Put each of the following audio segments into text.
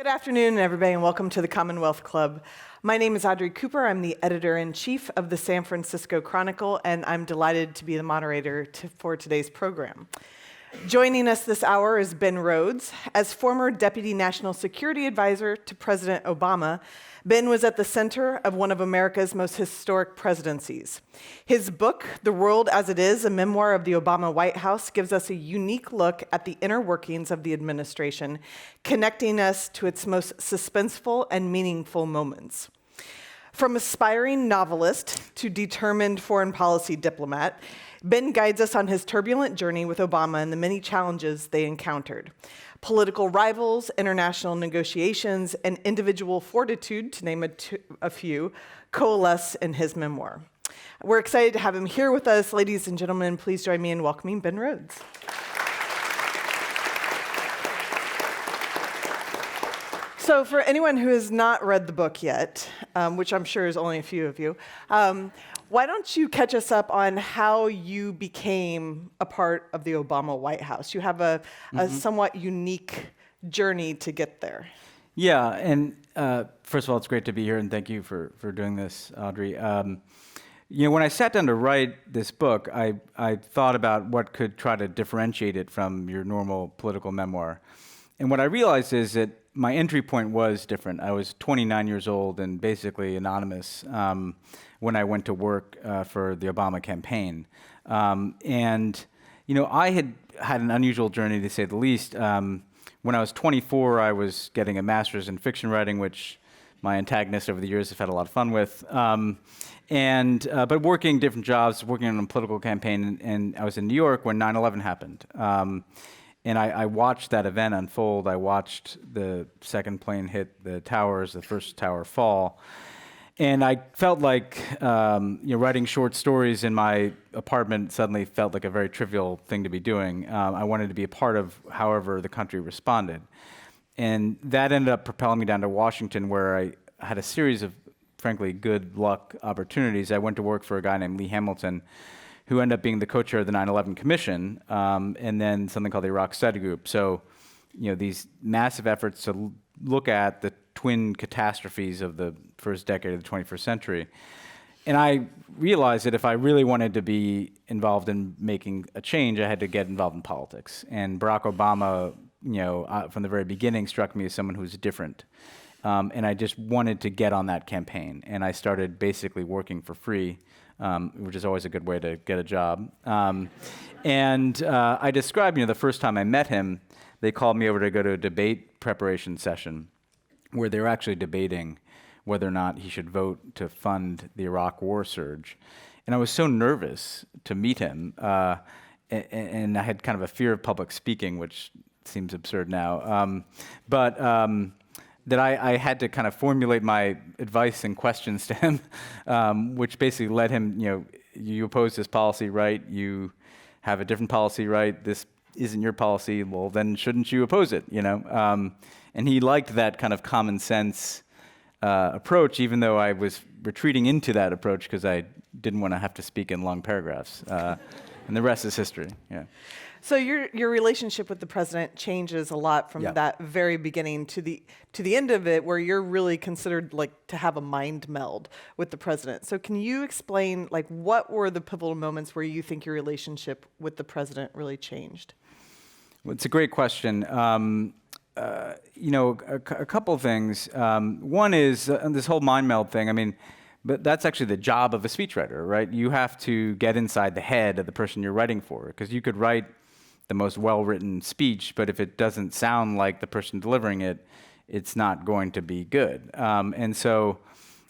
Good afternoon, everybody, and welcome to the Commonwealth Club. My name is Audrey Cooper. I'm the editor-in-chief of the San Francisco Chronicle, and I'm delighted to be the moderator for today's program. Joining us this hour is Ben Rhodes. As former Deputy National Security Advisor to President Obama, Ben was at the center of one of America's most historic presidencies. His book, The World as It Is, a memoir of the Obama White House, gives us a unique look at the inner workings of the administration, connecting us to its most suspenseful and meaningful moments. From aspiring novelist to determined foreign policy diplomat, Ben guides us on his turbulent journey with Obama and the many challenges they encountered. Political rivals, international negotiations, and individual fortitude, to name a few, coalesce in his memoir. We're excited to have him here with us. Ladies and gentlemen, please join me in welcoming Ben Rhodes. So for anyone who has not read the book yet, which I'm sure is only a few of you, why don't you catch us up on how you became a part of the Obama White House? You have a somewhat unique journey to get there. Yeah, and first of all, it's great to be here, and thank you for doing this, Audrey. When I sat down to write this book, I thought about what could try to differentiate it from your normal political memoir. And what I realized is that my entry point was different. I was 29 years old and basically anonymous when I went to work for the Obama campaign. I had an unusual journey, to say the least. When I was 24, I was getting a master's in fiction writing, which my antagonists over the years have had a lot of fun with. But working different jobs, working on a political campaign, and I was in New York when 9/11 happened. And I watched that event unfold. I watched the second plane hit the towers, the first tower fall. And I felt like writing short stories in my apartment suddenly felt like a very trivial thing to be doing. I wanted to be a part of however the country responded. And that ended up propelling me down to Washington, where I had a series of, frankly, good luck opportunities. I went to work for a guy named Lee Hamilton, who ended up being the co-chair of the 9/11 Commission, and then something called the Iraq Study Group. So, these massive efforts to look at the twin catastrophes of the first decade of the 21st century. And I realized that if I really wanted to be involved in making a change, I had to get involved in politics. And Barack Obama, from the very beginning, struck me as someone who was different. And I just wanted to get on that campaign. And I started basically working for free, which is always a good way to get a job. I described, the first time I met him, they called me over to go to a debate preparation session where they were actually debating whether or not he should vote to fund the Iraq war surge. And I was so nervous to meet him, and I had kind of a fear of public speaking, which seems absurd now. That I had to kind of formulate my advice and questions to him, which basically led him, you oppose this policy, right? You have a different policy, right? This isn't your policy. Well, then shouldn't you oppose it, And he liked that kind of common sense approach, even though I was retreating into that approach because I didn't want to have to speak in long paragraphs. And the rest is history, yeah. So your relationship with the president changes a lot from that very beginning to the end of it, where you're really considered to have a mind meld with the president. So can you explain what were the pivotal moments where you think your relationship with the president really changed? Well, it's a great question. A couple of things. One is this whole mind meld thing. But that's actually the job of a speechwriter, right? You have to get inside the head of the person you're writing for, because you could write the most well-written speech, but if it doesn't sound like the person delivering it, it's not going to be good. And so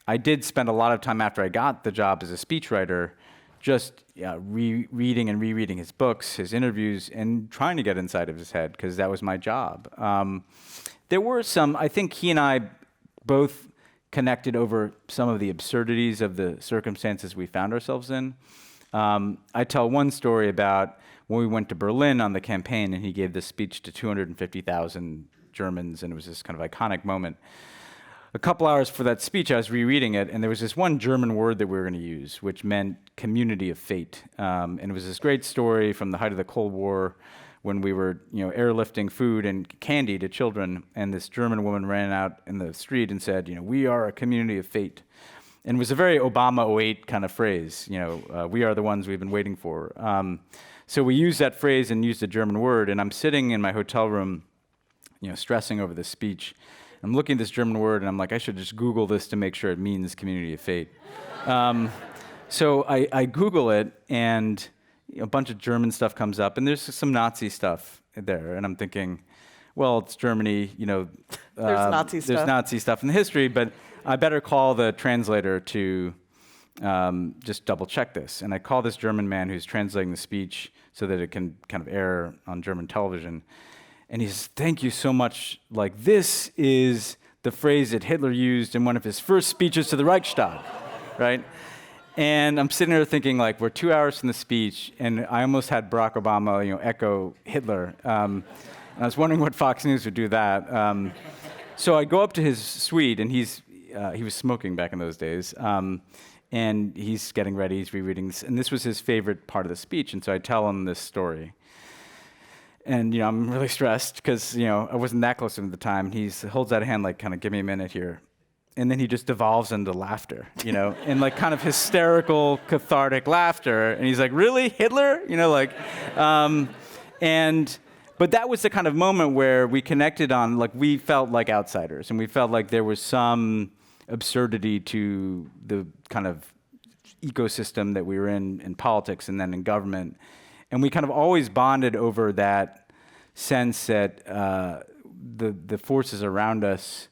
I did spend a lot of time after I got the job as a speechwriter just reading and rereading his books, his interviews, and trying to get inside of his head, because that was my job. There were I think he and I both connected over some of the absurdities of the circumstances we found ourselves in. I tell one story about when we went to Berlin on the campaign, and he gave this speech to 250,000 Germans, and it was this kind of iconic moment. A couple hours for that speech, I was rereading it, and there was this one German word that we were going to use, which meant community of fate. And it was this great story from the height of the Cold War, when we were, airlifting food and candy to children, and this German woman ran out in the street and said, "We are a community of fate." And it was a very Obama '08 kind of phrase, we are the ones we've been waiting for. So we used that phrase and used a German word, and I'm sitting in my hotel room, stressing over this speech. I'm looking at this German word, and I'm like, I should just Google this to make sure it means community of fate. So I Google it, and a bunch of German stuff comes up, and there's some Nazi stuff there, and I'm thinking, well, it's Germany, There's Nazi stuff. There's Nazi stuff in the history, but I better call the translator to just double check this. And I call this German man who's translating the speech so that it can kind of air on German television. And he says, "Thank you so much. Like, this is the phrase that Hitler used in one of his first speeches to the Reichstag," right? And I'm sitting there thinking, like, we're 2 hours from the speech, and I almost had Barack Obama, echo Hitler. And I was wondering what Fox News would do that. So I go up to his suite, and he was smoking back in those days. And he's getting ready, he's rereading this, and this was his favorite part of the speech, and so I tell him this story. And, I'm really stressed because, I wasn't that close to him at the time. He holds out a hand like, kind of, give me a minute here. And then he just devolves into laughter, and like kind of hysterical, cathartic laughter. And he's like, "Really, Hitler?" But that was the kind of moment where we connected on, like, we felt like outsiders, and we felt like there was some absurdity to the kind of ecosystem that we were in politics and then in government. And we kind of always bonded over that sense that the forces around us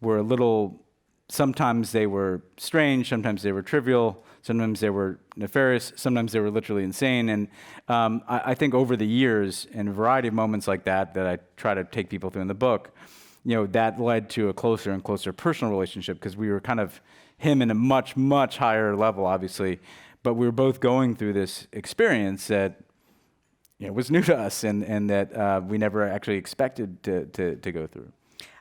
were a little, sometimes they were strange, sometimes they were trivial, sometimes they were nefarious, sometimes they were literally insane. And I think over the years, in a variety of moments like that I try to take people through in the book, that led to a closer and closer personal relationship, because we were kind of him in a much, much higher level, obviously, but we were both going through this experience that was new to us and that we never actually expected to go through.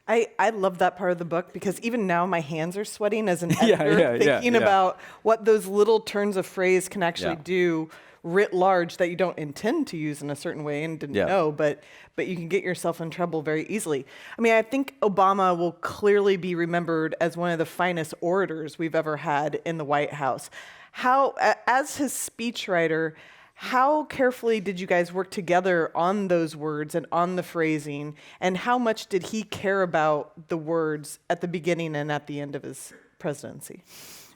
I love that part of the book, because even now my hands are sweating as an editor, thinking about what those little turns of phrase can actually do writ large that you don't intend to use in a certain way and didn't know, but you can get yourself in trouble very easily. I mean, I think Obama will clearly be remembered as one of the finest orators we've ever had in the White House. As his speechwriter, how carefully did you guys work together on those words and on the phrasing, and how much did he care about the words at the beginning and at the end of his presidency?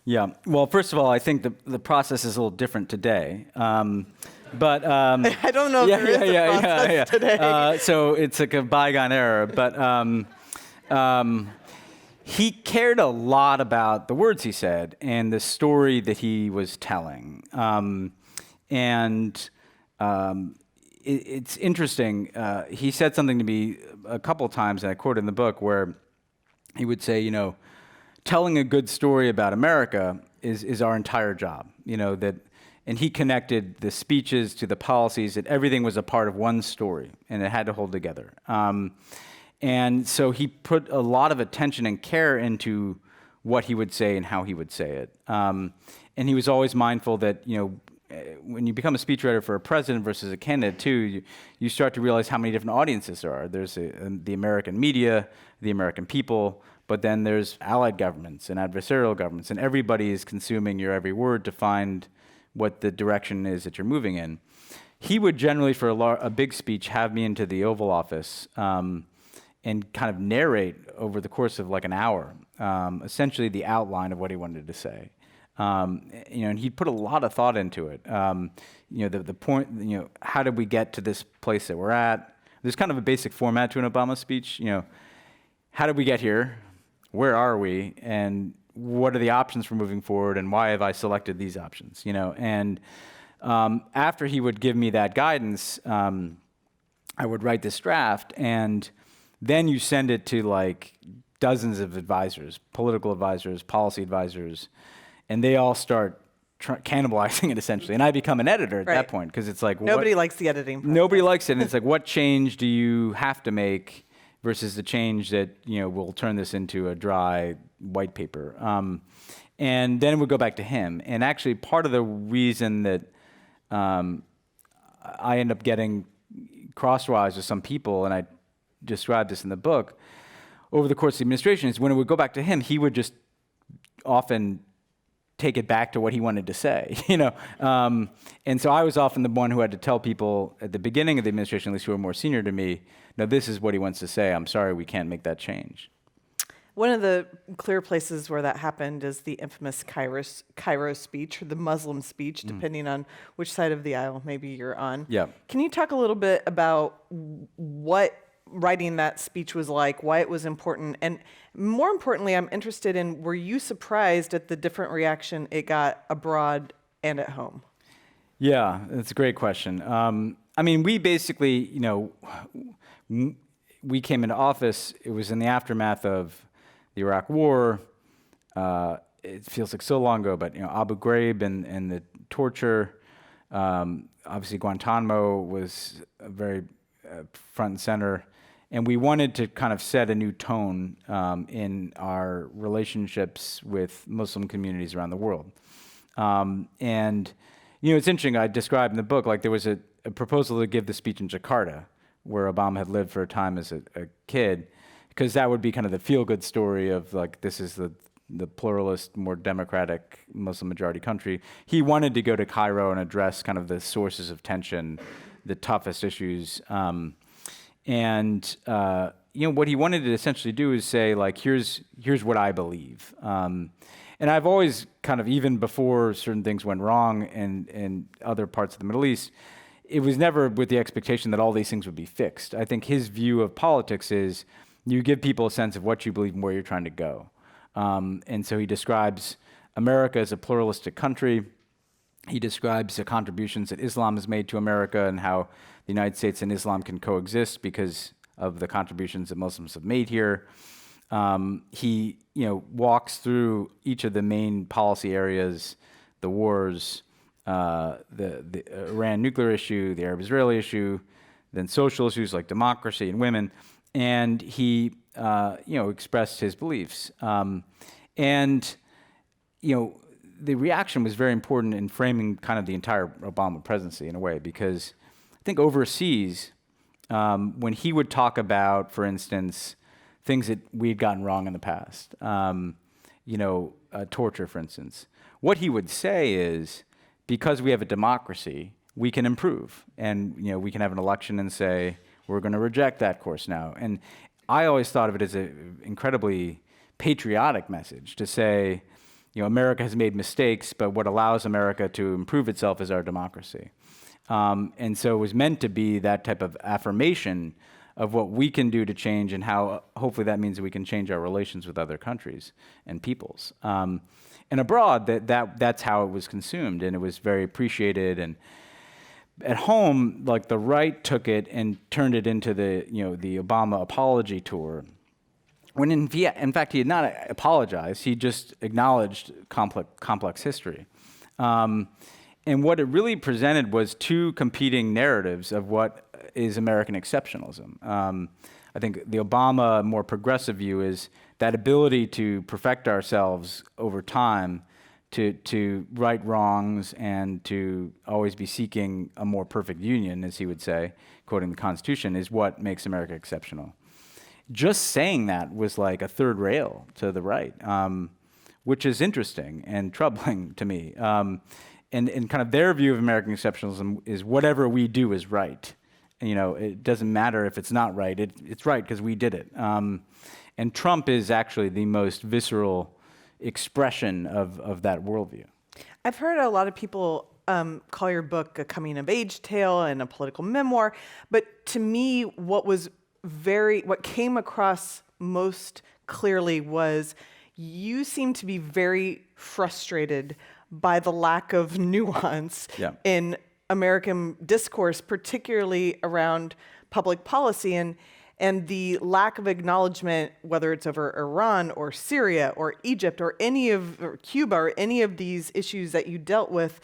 Yeah. Well, first of all, I think the process is a little different today. But I don't know if there is a process today. So it's like a bygone era. But he cared a lot about the words he said and the story that he was telling. It's interesting. He said something to me a couple of times, and I quote in the book, where he would say, telling a good story about America is our entire job. And he connected the speeches to the policies, that everything was a part of one story, and it had to hold together. And so he put a lot of attention and care into what he would say and how he would say it. And he was always mindful that, when you become a speechwriter for a president versus a candidate too, you start to realize how many different audiences there are. There's the American media, the American people, but then there's allied governments and adversarial governments, and everybody is consuming your every word to find what the direction is that you're moving in. He would generally, for a big speech, have me into the Oval Office and kind of narrate over the course of like an hour, essentially the outline of what he wanted to say. And he put a lot of thought into it. The point, how did we get to this place that we're at? There's kind of a basic format to an Obama speech. How did we get here? Where are we? And what are the options for moving forward? And why have I selected these options? And after he would give me that guidance, I would write this draft, and then you send it to like dozens of advisors, political advisors, policy advisors, and they all start cannibalizing it essentially. And I become an editor at that point, because it's like nobody likes the editing process. Nobody likes it, and it's like, what change do you have to make versus the change that will turn this into a dry white paper. And then it would go back to him. And actually, part of the reason that I end up getting crosswise with some people, and I described this in the book, over the course of the administration, is when it would go back to him, he would just often take it back to what he wanted to say, and so I was often the one who had to tell people at the beginning of the administration, at least who were more senior to me, no, this is what he wants to say. I'm sorry, we can't make that change. One of the clear places where that happened is the infamous Cairo speech, or the Muslim speech, depending on which side of the aisle maybe you're on. Yeah. Can you talk a little bit about what writing that speech was like, why it was important, and more importantly, I'm interested in, were you surprised at the different reaction it got abroad and at home? Yeah, that's a great question. I mean, we basically, we came into office, it was in the aftermath of the Iraq War. It feels like so long ago, but Abu Ghraib and the torture. Obviously, Guantanamo was very front and center, and we wanted to kind of set a new tone in our relationships with Muslim communities around the world. And it's interesting. I described in the book, like there was a proposal to give the speech in Jakarta, where Obama had lived for a time as a kid, because that would be kind of the feel-good story of like, this is the pluralist, more democratic Muslim majority country. He wanted to go to Cairo and address kind of the sources of tension, the toughest issues. What he wanted to essentially do is say, like, here's what I believe. And I've always kind of, even before certain things went wrong in other parts of the Middle East, it was never with the expectation that all these things would be fixed. I think his view of politics is you give people a sense of what you believe and where you're trying to go. And so he describes America as a pluralistic country. He describes the contributions that Islam has made to America and how the United States and Islam can coexist because of the contributions that Muslims have made here. He walks through each of the main policy areas, the wars, the Iran nuclear issue, the Arab-Israeli issue, then social issues like democracy and women, and he expressed his beliefs. The reaction was very important in framing kind of the entire Obama presidency in a way, because I think overseas, when he would talk about, for instance, things that we'd gotten wrong in the past, torture, for instance, what he would say is, because we have a democracy, we can improve, and we can have an election and say we're going to reject that course now. And I always thought of it as an incredibly patriotic message to say, America has made mistakes, but what allows America to improve itself is our democracy. And so it was meant to be that type of affirmation of what we can do to change, and how hopefully that means that we can change our relations with other countries and peoples. And abroad, that's how it was consumed, and it was very appreciated. And at home, like, the right took it and turned it into the Obama apology tour, when in fact he had not apologized. He just acknowledged complex history. And what it really presented was two competing narratives of what is American exceptionalism. I think the Obama more progressive view is that ability to perfect ourselves over time, to right wrongs, and to always be seeking a more perfect union, as he would say, quoting the Constitution, is what makes America exceptional. Just saying that was like a third rail to the right, which is interesting and troubling to me. And kind of their view of American exceptionalism is whatever we do is right. It doesn't matter if it's not right. It's right because we did it. And Trump is actually the most visceral expression of that worldview. I've heard a lot of people call your book a coming-of-age tale and a political memoir, but to me, what came across most clearly was you seem to be very frustrated by the lack of nuance in American discourse, particularly around public policy, and the lack of acknowledgement, whether it's over Iran or Syria or Egypt or Cuba or any of these issues that you dealt with,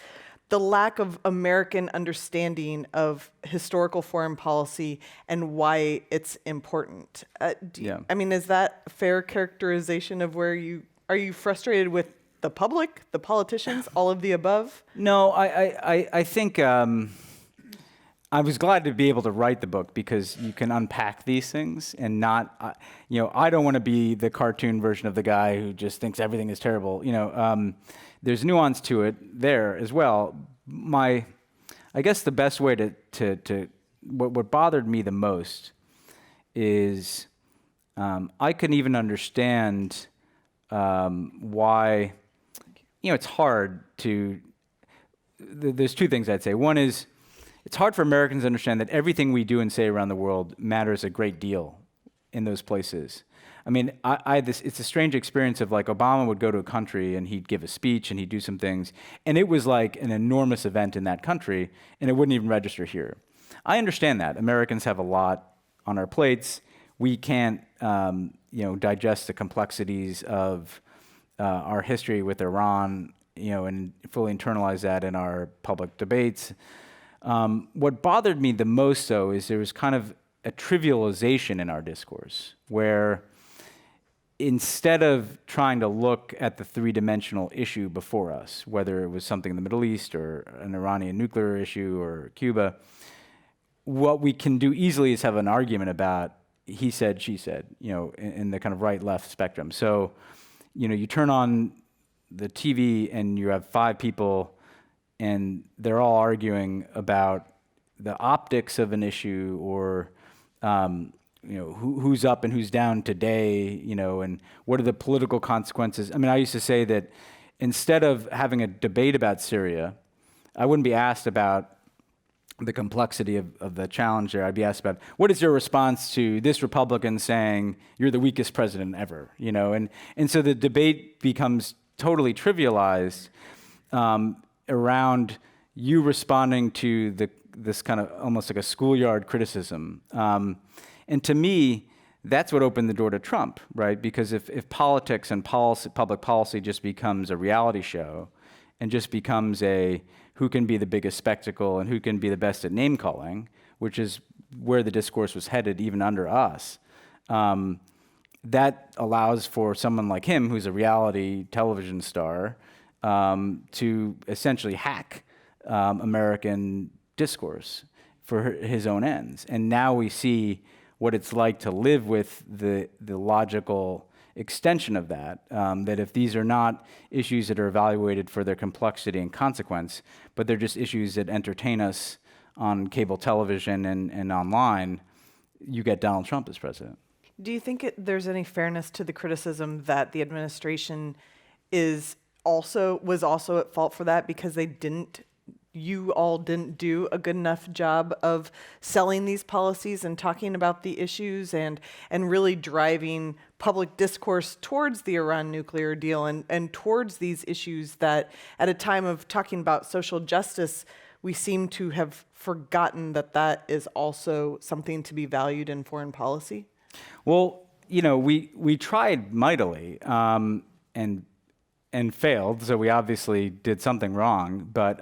the lack of American understanding of historical foreign policy and why it's important. Is that a fair characterization of where are you frustrated with the public, the politicians, all of the above? No, I think I was glad to be able to write the book because you can unpack these things and not, I don't want to be the cartoon version of the guy who just thinks everything is terrible. There's nuance to it there as well. I guess the best way to what bothered me the most is I couldn't even understand why, it's hard to, there's two things I'd say. One is, it's hard for Americans to understand that everything we do and say around the world matters a great deal in those places. I mean, it's a strange experience of like Obama would go to a country and he'd give a speech and he'd do some things, and it was like an enormous event in that country, and it wouldn't even register here. I understand that. Americans have a lot on our plates. We can't, digest the complexities of our history with Iran, and fully internalize that in our public debates. What bothered me the most, though, is there was kind of a trivialization in our discourse, where instead of trying to look at the three-dimensional issue before us, whether it was something in the Middle East or an Iranian nuclear issue or Cuba, what we can do easily is have an argument about he said, she said, in the kind of right-left spectrum. So, you turn on the TV and you have 5 people and they're all arguing about the optics of an issue, or who's up and who's down today, and what are the political consequences. I mean, I used to say that instead of having a debate about Syria, I wouldn't be asked about the complexity of the challenge there. I'd be asked about, what is your response to this Republican saying you're the weakest president ever, and so the debate becomes totally trivialized around you responding to this kind of almost like a schoolyard criticism. And to me, that's what opened the door to Trump, right? Because if politics and policy, public policy just becomes a reality show and just becomes a who can be the biggest spectacle and who can be the best at name calling, which is where the discourse was headed even under us, that allows for someone like him, who's a reality television star, to essentially hack American discourse for his own ends. And now we see what it's like to live with the logical extension of that, that if these are not issues that are evaluated for their complexity and consequence, but they're just issues that entertain us on cable television and online, you get Donald Trump as president. Do you think there's any fairness to the criticism that the administration was also at fault for that because you all didn't do a good enough job of selling these policies and talking about the issues and really driving public discourse towards the Iran nuclear deal and towards these issues that at a time of talking about social justice, we seem to have forgotten that is also something to be valued in foreign policy? Well, we tried mightily and failed, so we obviously did something wrong. But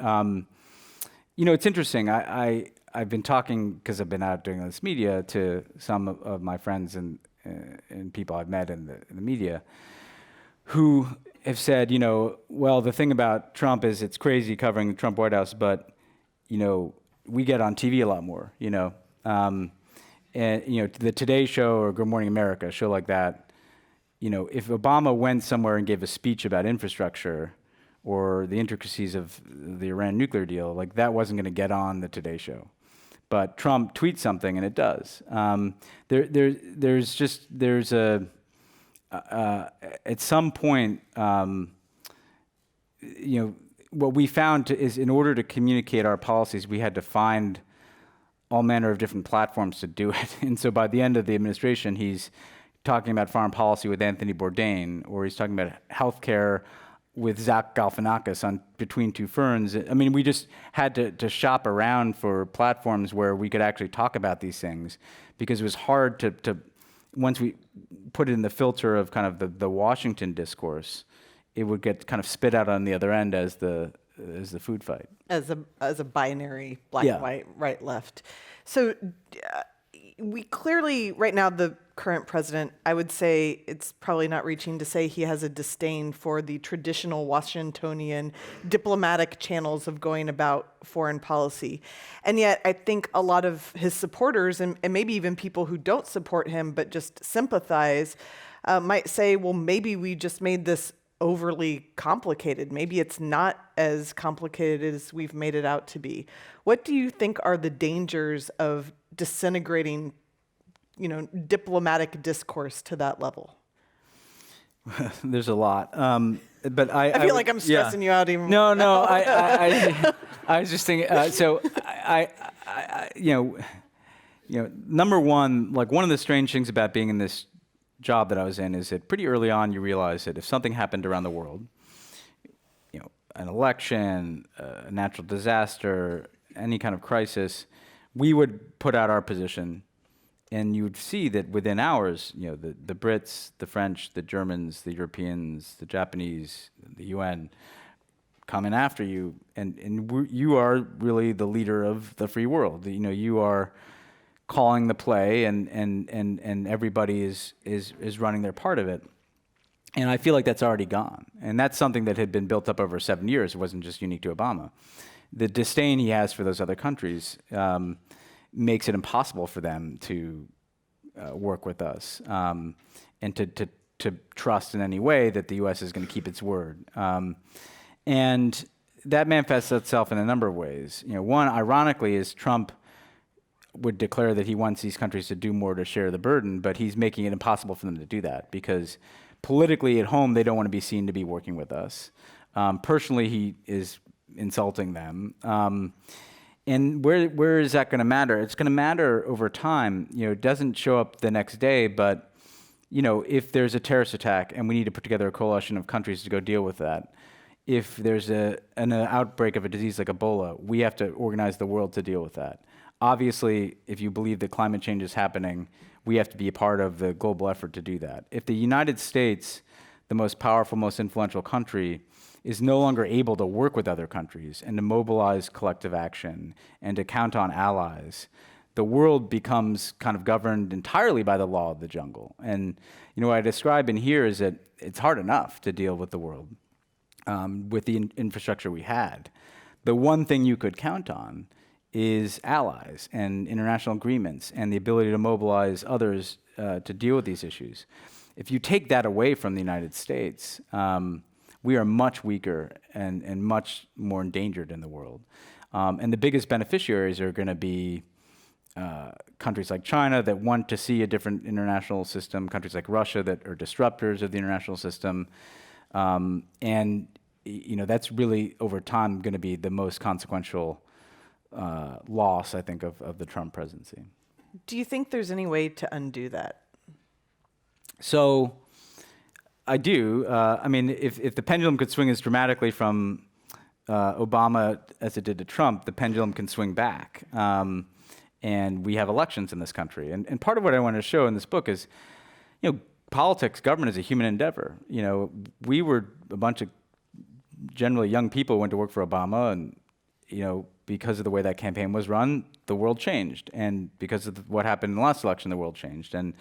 it's interesting. I've been talking, because I've been out doing this media, to some of my friends and people I've met in the media, who have said, well, the thing about Trump is it's crazy covering the Trump White House, but we get on TV a lot more, and the Today Show or Good Morning America, a show like that, if Obama went somewhere and gave a speech about infrastructure or the intricacies of the Iran nuclear deal, like that wasn't going to get on the Today Show. But Trump tweets something and it does. There's at some point, what we found is in order to communicate our policies, we had to find all manner of different platforms to do it. And so by the end of the administration, he's talking about foreign policy with Anthony Bourdain, or he's talking about healthcare with Zach Galifianakis on Between Two Ferns. I mean, we just had to shop around for platforms where we could actually talk about these things, because it was hard to once we put it in the filter of kind of the Washington discourse, it would get kind of spit out on the other end as the food fight. As a binary black and white, right, left. So we clearly, right now, current president, I would say it's probably not reaching to say he has a disdain for the traditional Washingtonian diplomatic channels of going about foreign policy. And yet, I think a lot of his supporters, and maybe even people who don't support him but just sympathize, might say, well, maybe we just made this overly complicated. Maybe it's not as complicated as we've made it out to be. What do you think are the dangers of disintegrating, diplomatic discourse to that level? There's a lot, but I feel like I'm stressing you out even. No, I was just thinking. So number one, like one of the strange things about being in this job that I was in is that pretty early on you realize that if something happened around the world, an election, a natural disaster, any kind of crisis, we would put out our position, and you would see that within hours, the Brits, the French, the Germans, the Europeans, the Japanese, the UN coming after you, and you are really the leader of the free world. You are calling the play, and everybody is running their part of it. And I feel like that's already gone. And that's something that had been built up over 7 years. It wasn't just unique to Obama. The disdain he has for those other countries makes it impossible for them to work with us and to trust in any way that the U.S. is going to keep its word. And that manifests itself in a number of ways. One, ironically, is Trump would declare that he wants these countries to do more to share the burden, but he's making it impossible for them to do that because politically at home, they don't want to be seen to be working with us. Personally, he is insulting them. And where is that going to matter? It's going to matter over time. It doesn't show up the next day, but if there's a terrorist attack and we need to put together a coalition of countries to go deal with that, if there's an outbreak of a disease like Ebola, we have to organize the world to deal with that. Obviously, if you believe that climate change is happening, we have to be a part of the global effort to do that. If the United States, the most powerful, most influential country, is no longer able to work with other countries and to mobilize collective action and to count on allies, the world becomes kind of governed entirely by the law of the jungle. And what I describe in here is that it's hard enough to deal with the world with the infrastructure we had. The one thing you could count on is allies and international agreements and the ability to mobilize others to deal with these issues. If you take that away from the United States, we are much weaker and much more endangered in the world. And the biggest beneficiaries are going to be countries like China that want to see a different international system, countries like Russia that are disruptors of the international system. And that's really, over time, going to be the most consequential loss, I think, of the Trump presidency. Do you think there's any way to undo that? So I do. If the pendulum could swing as dramatically from Obama as it did to Trump, the pendulum can swing back. And we have elections in this country. And part of what I want to show in this book is, politics, government is a human endeavor. We were a bunch of generally young people who went to work for Obama, and because of the way that campaign was run, the world changed. And because of what happened in the last election, the world changed. And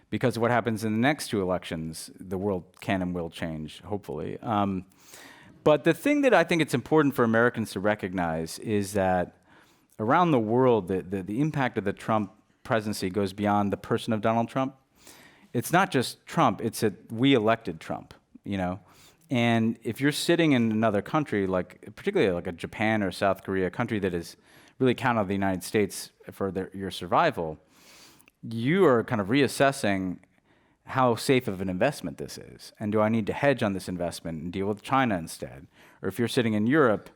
because of what happens in the next two elections, the world can and will change, hopefully. But the thing that I think it's important for Americans to recognize is that around the world, the impact of the Trump presidency goes beyond the person of Donald Trump. It's not just Trump, it's that we elected Trump, And if you're sitting in another country, particularly like a Japan or South Korea, a country that is really counted on the United States for your survival, you are kind of reassessing how safe of an investment this is. And do I need to hedge on this investment and deal with China instead? Or if you're sitting in Europe,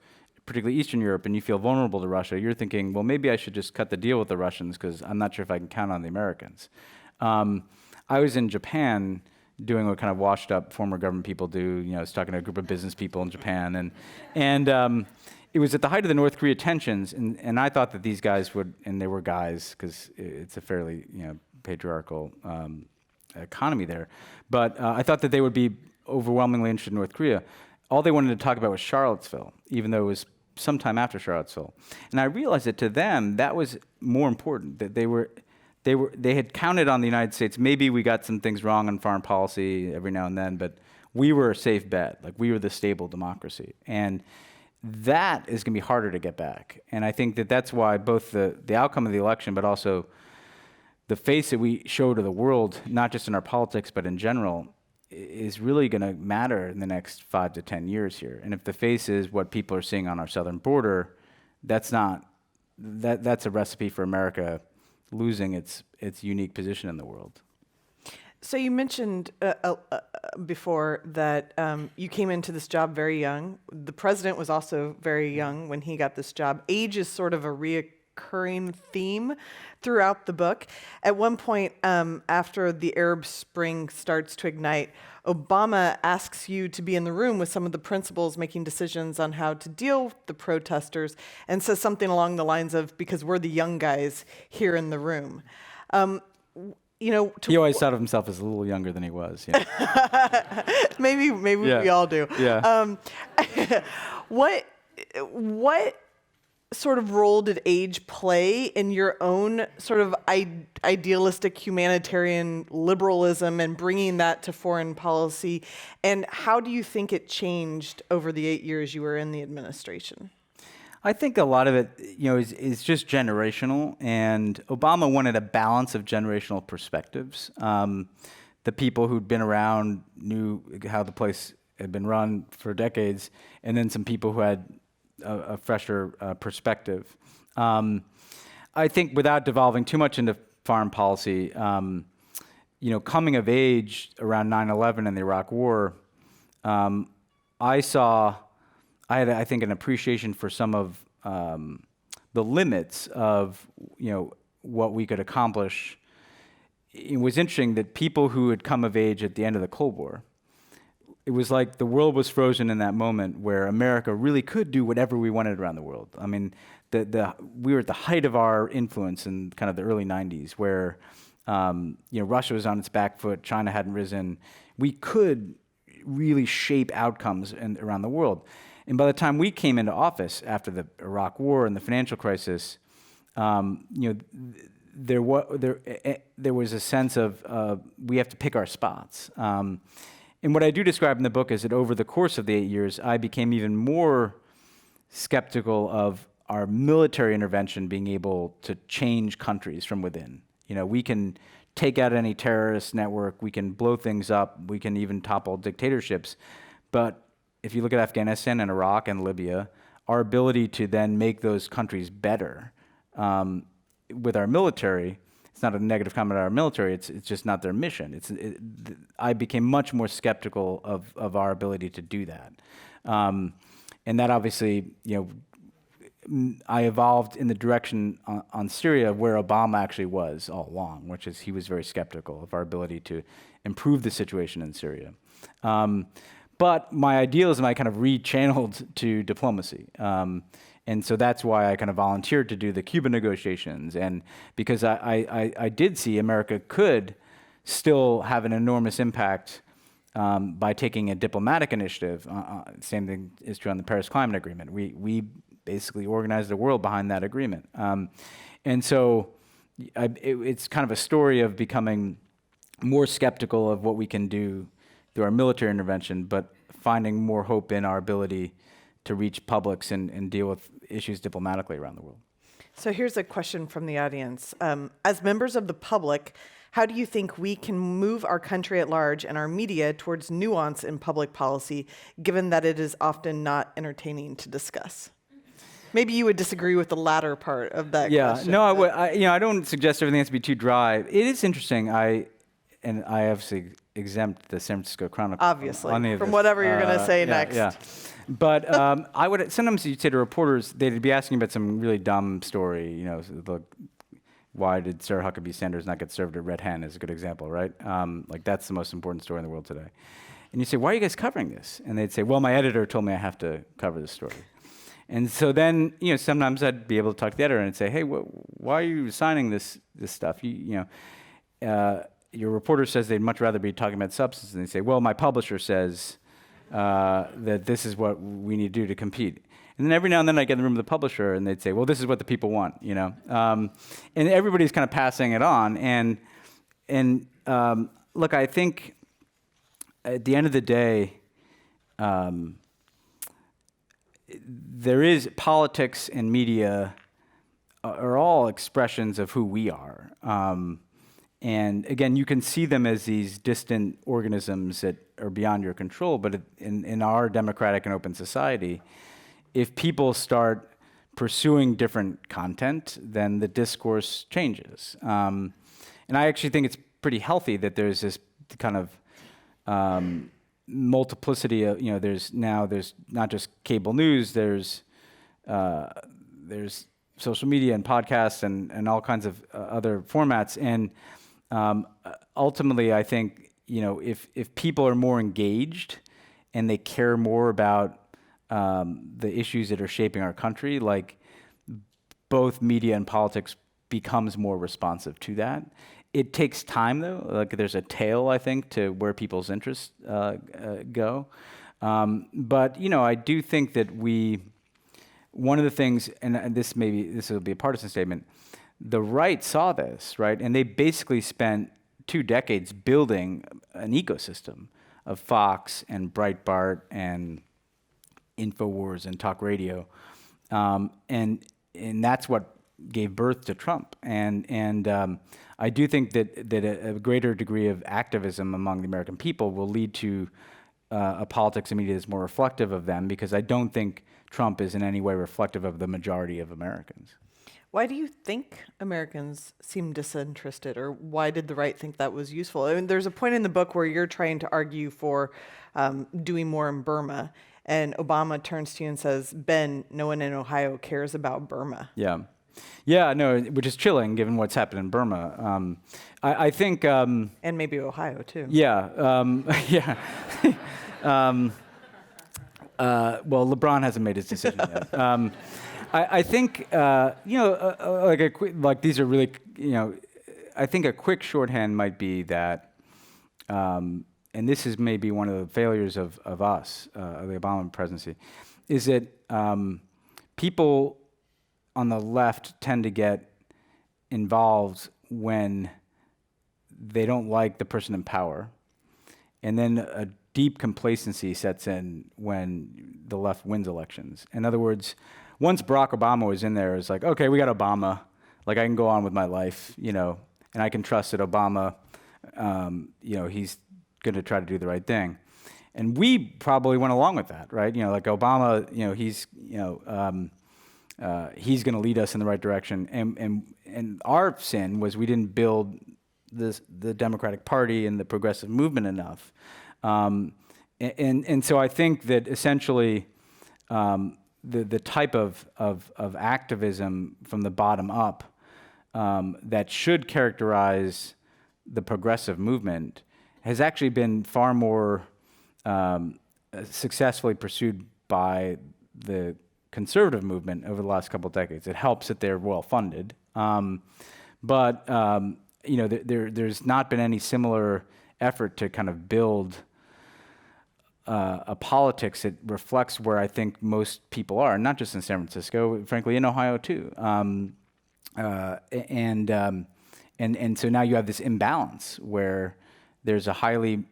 particularly Eastern Europe, and you feel vulnerable to Russia, you're thinking, well, maybe I should just cut the deal with the Russians because I'm not sure if I can count on the Americans. I was in Japan doing what kind of washed up former government people do. I was talking to a group of business people in Japan, and it was at the height of the North Korea tensions, and I thought that these guys would, and they were guys because it's a fairly patriarchal economy there, but I thought that they would be overwhelmingly interested in North Korea. All they wanted to talk about was Charlottesville, even though it was sometime after Charlottesville. And I realized that to them, that was more important, that they had counted on the United States. Maybe we got some things wrong on foreign policy every now and then, but we were a safe bet. Like, we were the stable democracy. And that is going to be harder to get back. And I think that that's why both the outcome of the election, but also the face that we show to the world, not just in our politics, but in general, is really going to matter in the next 5 to 10 years here. And if the face is what people are seeing on our southern border, that's a recipe for America losing its unique position in the world. So you mentioned before that you came into this job very young. The president was also very young when he got this job. Age is sort of a reoccurring theme throughout the book. At one point, after the Arab Spring starts to ignite, Obama asks you to be in the room with some of the principals making decisions on how to deal with the protesters, and says something along the lines of, because we're the young guys here in the room. He always thought of himself as a little younger than he was. Yeah. maybe Yeah. we all do. Yeah. What sort of role did age play in your own sort of idealistic humanitarian liberalism and bringing that to foreign policy? And how do you think it changed over the 8 years you were in the administration? I think a lot of it, is just generational, and Obama wanted a balance of generational perspectives. The people who'd been around knew how the place had been run for decades, and then some people who had a fresher perspective. I think without devolving too much into foreign policy, coming of age around 9/11 and the Iraq War, I had, I think, an appreciation for some of the limits of, what we could accomplish. It was interesting that people who had come of age at the end of the Cold War, it was like the world was frozen in that moment where America really could do whatever we wanted around the world. I mean, we were at the height of our influence in kind of the early 90s, where Russia was on its back foot, China hadn't risen. We could really shape outcomes around the world. And by the time we came into office after the Iraq War and the financial crisis, there was a sense of we have to pick our spots. And what I do describe in the book is that over the course of the 8 years, I became even more skeptical of our military intervention being able to change countries from within. We can take out any terrorist network, we can blow things up, we can even topple dictatorships, but if you look at Afghanistan and Iraq and Libya, our ability to then make those countries better with our military, it's not a negative comment on our military, it's just not their mission. I became much more skeptical of our ability to do that. And that obviously, I evolved in the direction on Syria where Obama actually was all along, which is he was very skeptical of our ability to improve the situation in Syria. But my idealism I kind of rechanneled to diplomacy. And so that's why I kind of volunteered to do the Cuba negotiations. And because I did see America could still have an enormous impact by taking a diplomatic initiative. Same thing is true on the Paris Climate Agreement. We basically organized the world behind that agreement. And so it's kind of a story of becoming more skeptical of what we can do through our military intervention, but finding more hope in our ability to reach publics and deal with issues diplomatically around the world. So here's a question from the audience. As members of the public, how do you think we can move our country at large and our media towards nuance in public policy, given that it is often not entertaining to discuss? Maybe you would disagree with the latter part of that question. No, I don't suggest everything has to be too dry. It is interesting. I obviously exempt the San Francisco Chronicle. Obviously, from from whatever you're going to say next. Yeah. But I would sometimes you'd say to reporters, they'd be asking about some really dumb story. Why did Sarah Huckabee Sanders not get served a red hen is a good example, right? Like that's the most important story in the world today. And you say, why are you guys covering this? And they'd say, well, my editor told me I have to cover this story. And so then, sometimes I'd be able to talk to the editor and say, hey, why are you signing this stuff? Your reporter says they'd much rather be talking about substance, and they say, well, my publisher says that this is what we need to do to compete. And then every now and then I get in the room with the publisher, and they'd say, well, this is what the people want, you know. And everybody's kind of passing it on. And look, I think at the end of the day, there is politics and media are all expressions of who we are. And again, you can see them as these distant organisms that are beyond your control, but in our democratic and open society, if people start pursuing different content, then the discourse changes. And I actually think it's pretty healthy that there's this kind of multiplicity of, you know, there's not just cable news, there's social media and podcasts and all kinds of other formats. And ultimately, I think, you know, if people are more engaged and they care more about the issues that are shaping our country, like both media and politics becomes more responsive to that. It takes time, though. Like there's a tail, I think, to where people's interests go. But you know, I do think that one of the things, and this will be a partisan statement, the right saw this, right, and they basically spent 2 decades building an ecosystem of Fox and Breitbart and InfoWars and talk radio, and that's what gave birth to Trump. And I do think that a greater degree of activism among the American people will lead to a politics and media that's more reflective of them, because I don't think Trump is in any way reflective of the majority of Americans. Why do you think Americans seem disinterested, or why did the right think that was useful? I mean, there's a point in the book where you're trying to argue for doing more in Burma, and Obama turns to you and says, Ben, no one in Ohio cares about Burma. Yeah, no, which is chilling given what's happened in Burma. I think... and maybe Ohio, too. Yeah, yeah. Well, LeBron hasn't made his decision yet. I think, you know, like these are really, you know, I think a quick shorthand might be that, and this is maybe one of the failures of us, of the Obama presidency, is that people on the left tend to get involved when they don't like the person in power, and then a deep complacency sets in when the left wins elections. In other words, once Barack Obama was in there, it's like, okay, we got Obama, like I can go on with my life, you know, and I can trust that Obama, you know, he's going to try to do the right thing. And we probably went along with that, right? You know, like Obama, you know, he's going to lead us in the right direction. And our sin was we didn't build the Democratic Party and the progressive movement enough. And so I think that essentially the type of activism from the bottom up that should characterize the progressive movement has actually been far more successfully pursued by the conservative movement over the last couple of decades. It helps that they're well funded, but you know, there's not been any similar effort to kind of build a politics that reflects where I think most people are, not just in San Francisco, frankly, in Ohio too. And so now you have this imbalance where there's a highly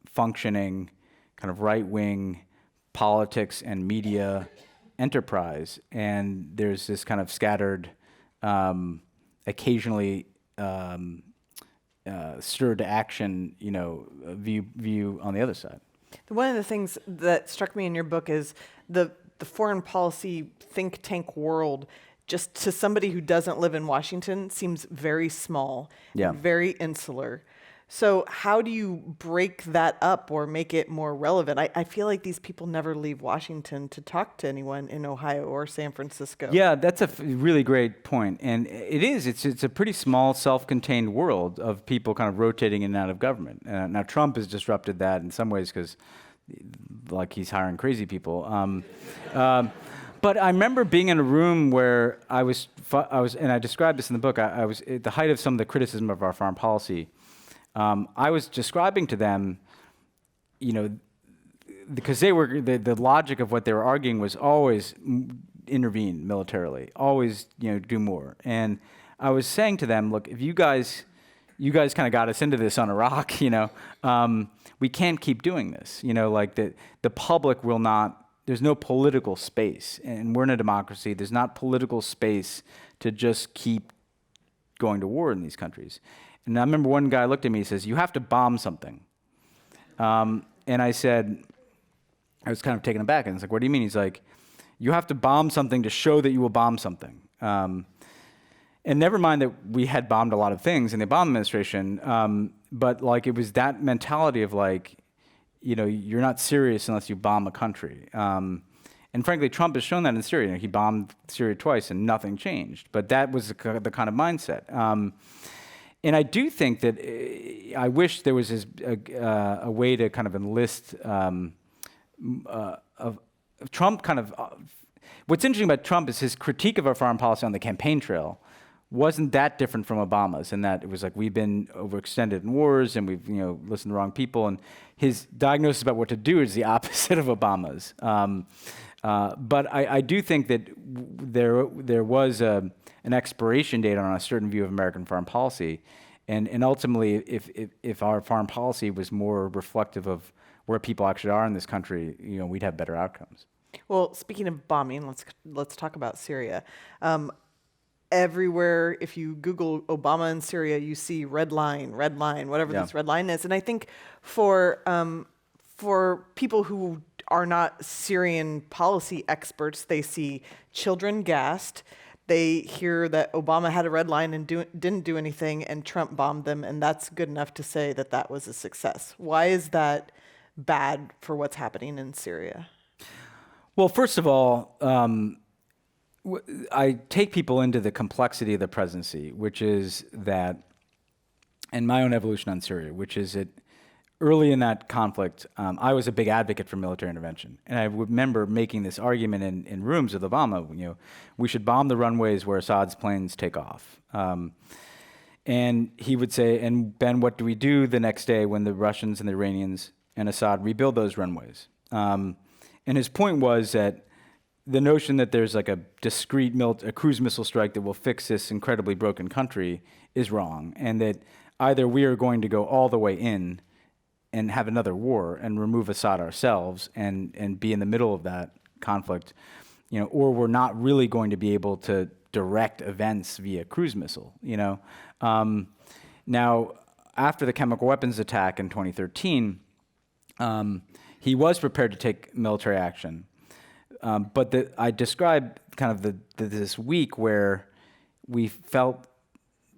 functioning kind of right-wing politics and media enterprise, and there's this kind of scattered, occasionally stirred to action, you know, view on the other side. One of the things that struck me in your book is the foreign policy think tank world, just to somebody who doesn't live in Washington, seems very small, Yeah. and very insular. So how do you break that up or make it more relevant? I feel like these people never leave Washington to talk to anyone in Ohio or San Francisco. Yeah, that's a really great point. And it's a pretty small, self-contained world of people kind of rotating in and out of government. Now, Trump has disrupted that in some ways because, like, he's hiring crazy people. But I remember being in a room where I was, and I described this in the book, I was at the height of some of the criticism of our foreign policy. I was describing to them, you know, because they were the logic of what they were arguing was always intervene militarily, always do more. And I was saying to them, look, if you guys kind of got us into this on Iraq, we can't keep doing this. Like the public will not. There's no political space, and we're in a democracy. There's not political space to just keep going to war in these countries. And I remember one guy looked at me and says, "You have to bomb something." And I said, I was kind of taken aback, and I was like, "What do you mean?" He's like, "You have to bomb something to show that you will bomb something." And never mind that we had bombed a lot of things in the Obama administration, but like it was that mentality of like, you're not serious unless you bomb a country. And frankly, Trump has shown that in Syria. He bombed Syria twice and nothing changed. But that was the kind of mindset. And I do think that I wish there was a way to kind of enlist of Trump kind of. What's interesting about Trump is his critique of our foreign policy on the campaign trail wasn't that different from Obama's, in that it was like we've been overextended in wars and we've listened to the wrong people, and his diagnosis about what to do is the opposite of Obama's. But I do think that there was an expiration date on a certain view of American foreign policy, and ultimately, if our foreign policy was more reflective of where people actually are in this country, we'd have better outcomes. Well, speaking of bombing, let's talk about Syria. Everywhere, if you Google Obama in Syria, you see red line, whatever this red line is. And I think for people who are not Syrian policy experts, they see children gassed. They hear that Obama had a red line and didn't do anything, and Trump bombed them, and that's good enough to say that that was a success. Why is that bad for what's happening in Syria? Well, first of all, I take people into the complexity of the presidency, which is that, and my own evolution on Syria, which is that early in that conflict, I was a big advocate for military intervention. And I remember making this argument in rooms with Obama, we should bomb the runways where Assad's planes take off. And he would say, and Ben, what do we do the next day when the Russians and the Iranians and Assad rebuild those runways? And his point was that the notion that there's like a discrete a cruise missile strike that will fix this incredibly broken country is wrong, and that either we are going to go all the way in and have another war and remove Assad ourselves and be in the middle of that conflict, or we're not really going to be able to direct events via cruise missile. Now, after the chemical weapons attack in 2013, he was prepared to take military action. But I described kind of this week where we felt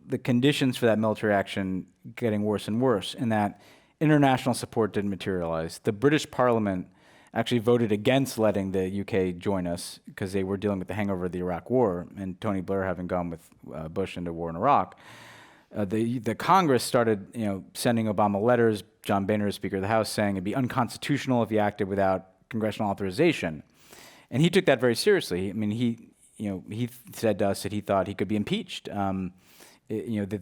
the conditions for that military action getting worse and worse, and that international support didn't materialize. The British Parliament actually voted against letting the UK join us because they were dealing with the hangover of the Iraq War, and Tony Blair having gone with Bush into war in Iraq. The Congress started, sending Obama letters. John Boehner, Speaker of the House, saying it'd be unconstitutional if he acted without congressional authorization. And he took that very seriously. I mean, he said to us that he thought he could be impeached, that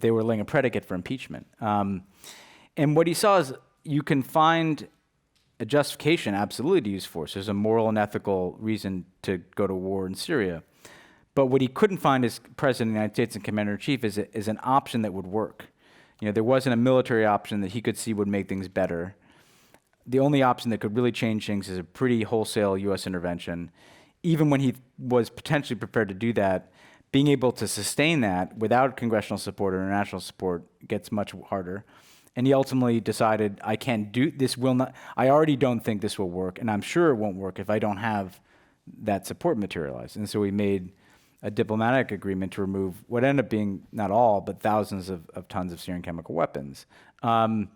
they were laying a predicate for impeachment. And what he saw is you can find a justification, absolutely, to use force. There's a moral and ethical reason to go to war in Syria. But what he couldn't find as President of the United States and Commander-in-Chief is an option that would work. There wasn't a military option that he could see would make things better. The only option that could really change things is a pretty wholesale U.S. intervention. Even when he was potentially prepared to do that, being able to sustain that without congressional support or international support gets much harder. And he ultimately decided, I can't do this. I already don't think this will work, and I'm sure it won't work if I don't have that support materialize. And so we made a diplomatic agreement to remove what ended up being not all, but thousands of tons of Syrian chemical weapons. I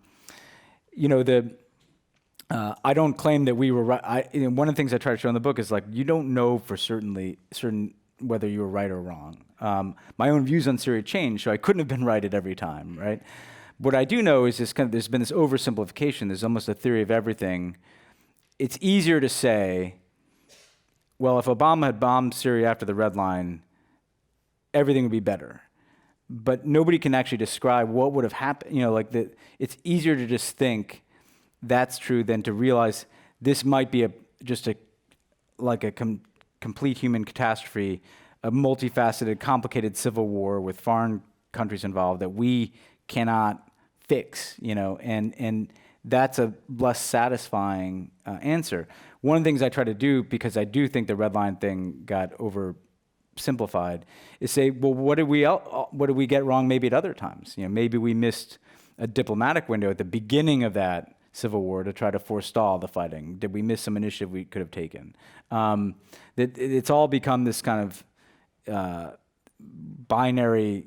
don't claim that we were right. One of the things I try to show in the book is like you don't know for certain whether you were right or wrong. My own views on Syria changed, so I couldn't have been right at every time, right? What I do know is there's been this oversimplification. There's almost a theory of everything. It's easier to say, well, if Obama had bombed Syria after the Red Line, everything would be better. But nobody can actually describe what would have happened. It's easier to just think that's true than to realize this might be just a complete human catastrophe, a multifaceted, complicated civil war with foreign countries involved that we cannot fix, and that's a less satisfying answer. One of the things I try to do, because I do think the red line thing got oversimplified, is say, well, what did we get wrong maybe at other times? Maybe we missed a diplomatic window at the beginning of that civil war to try to forestall the fighting. Did we miss some initiative we could have taken? It's all become this kind of binary,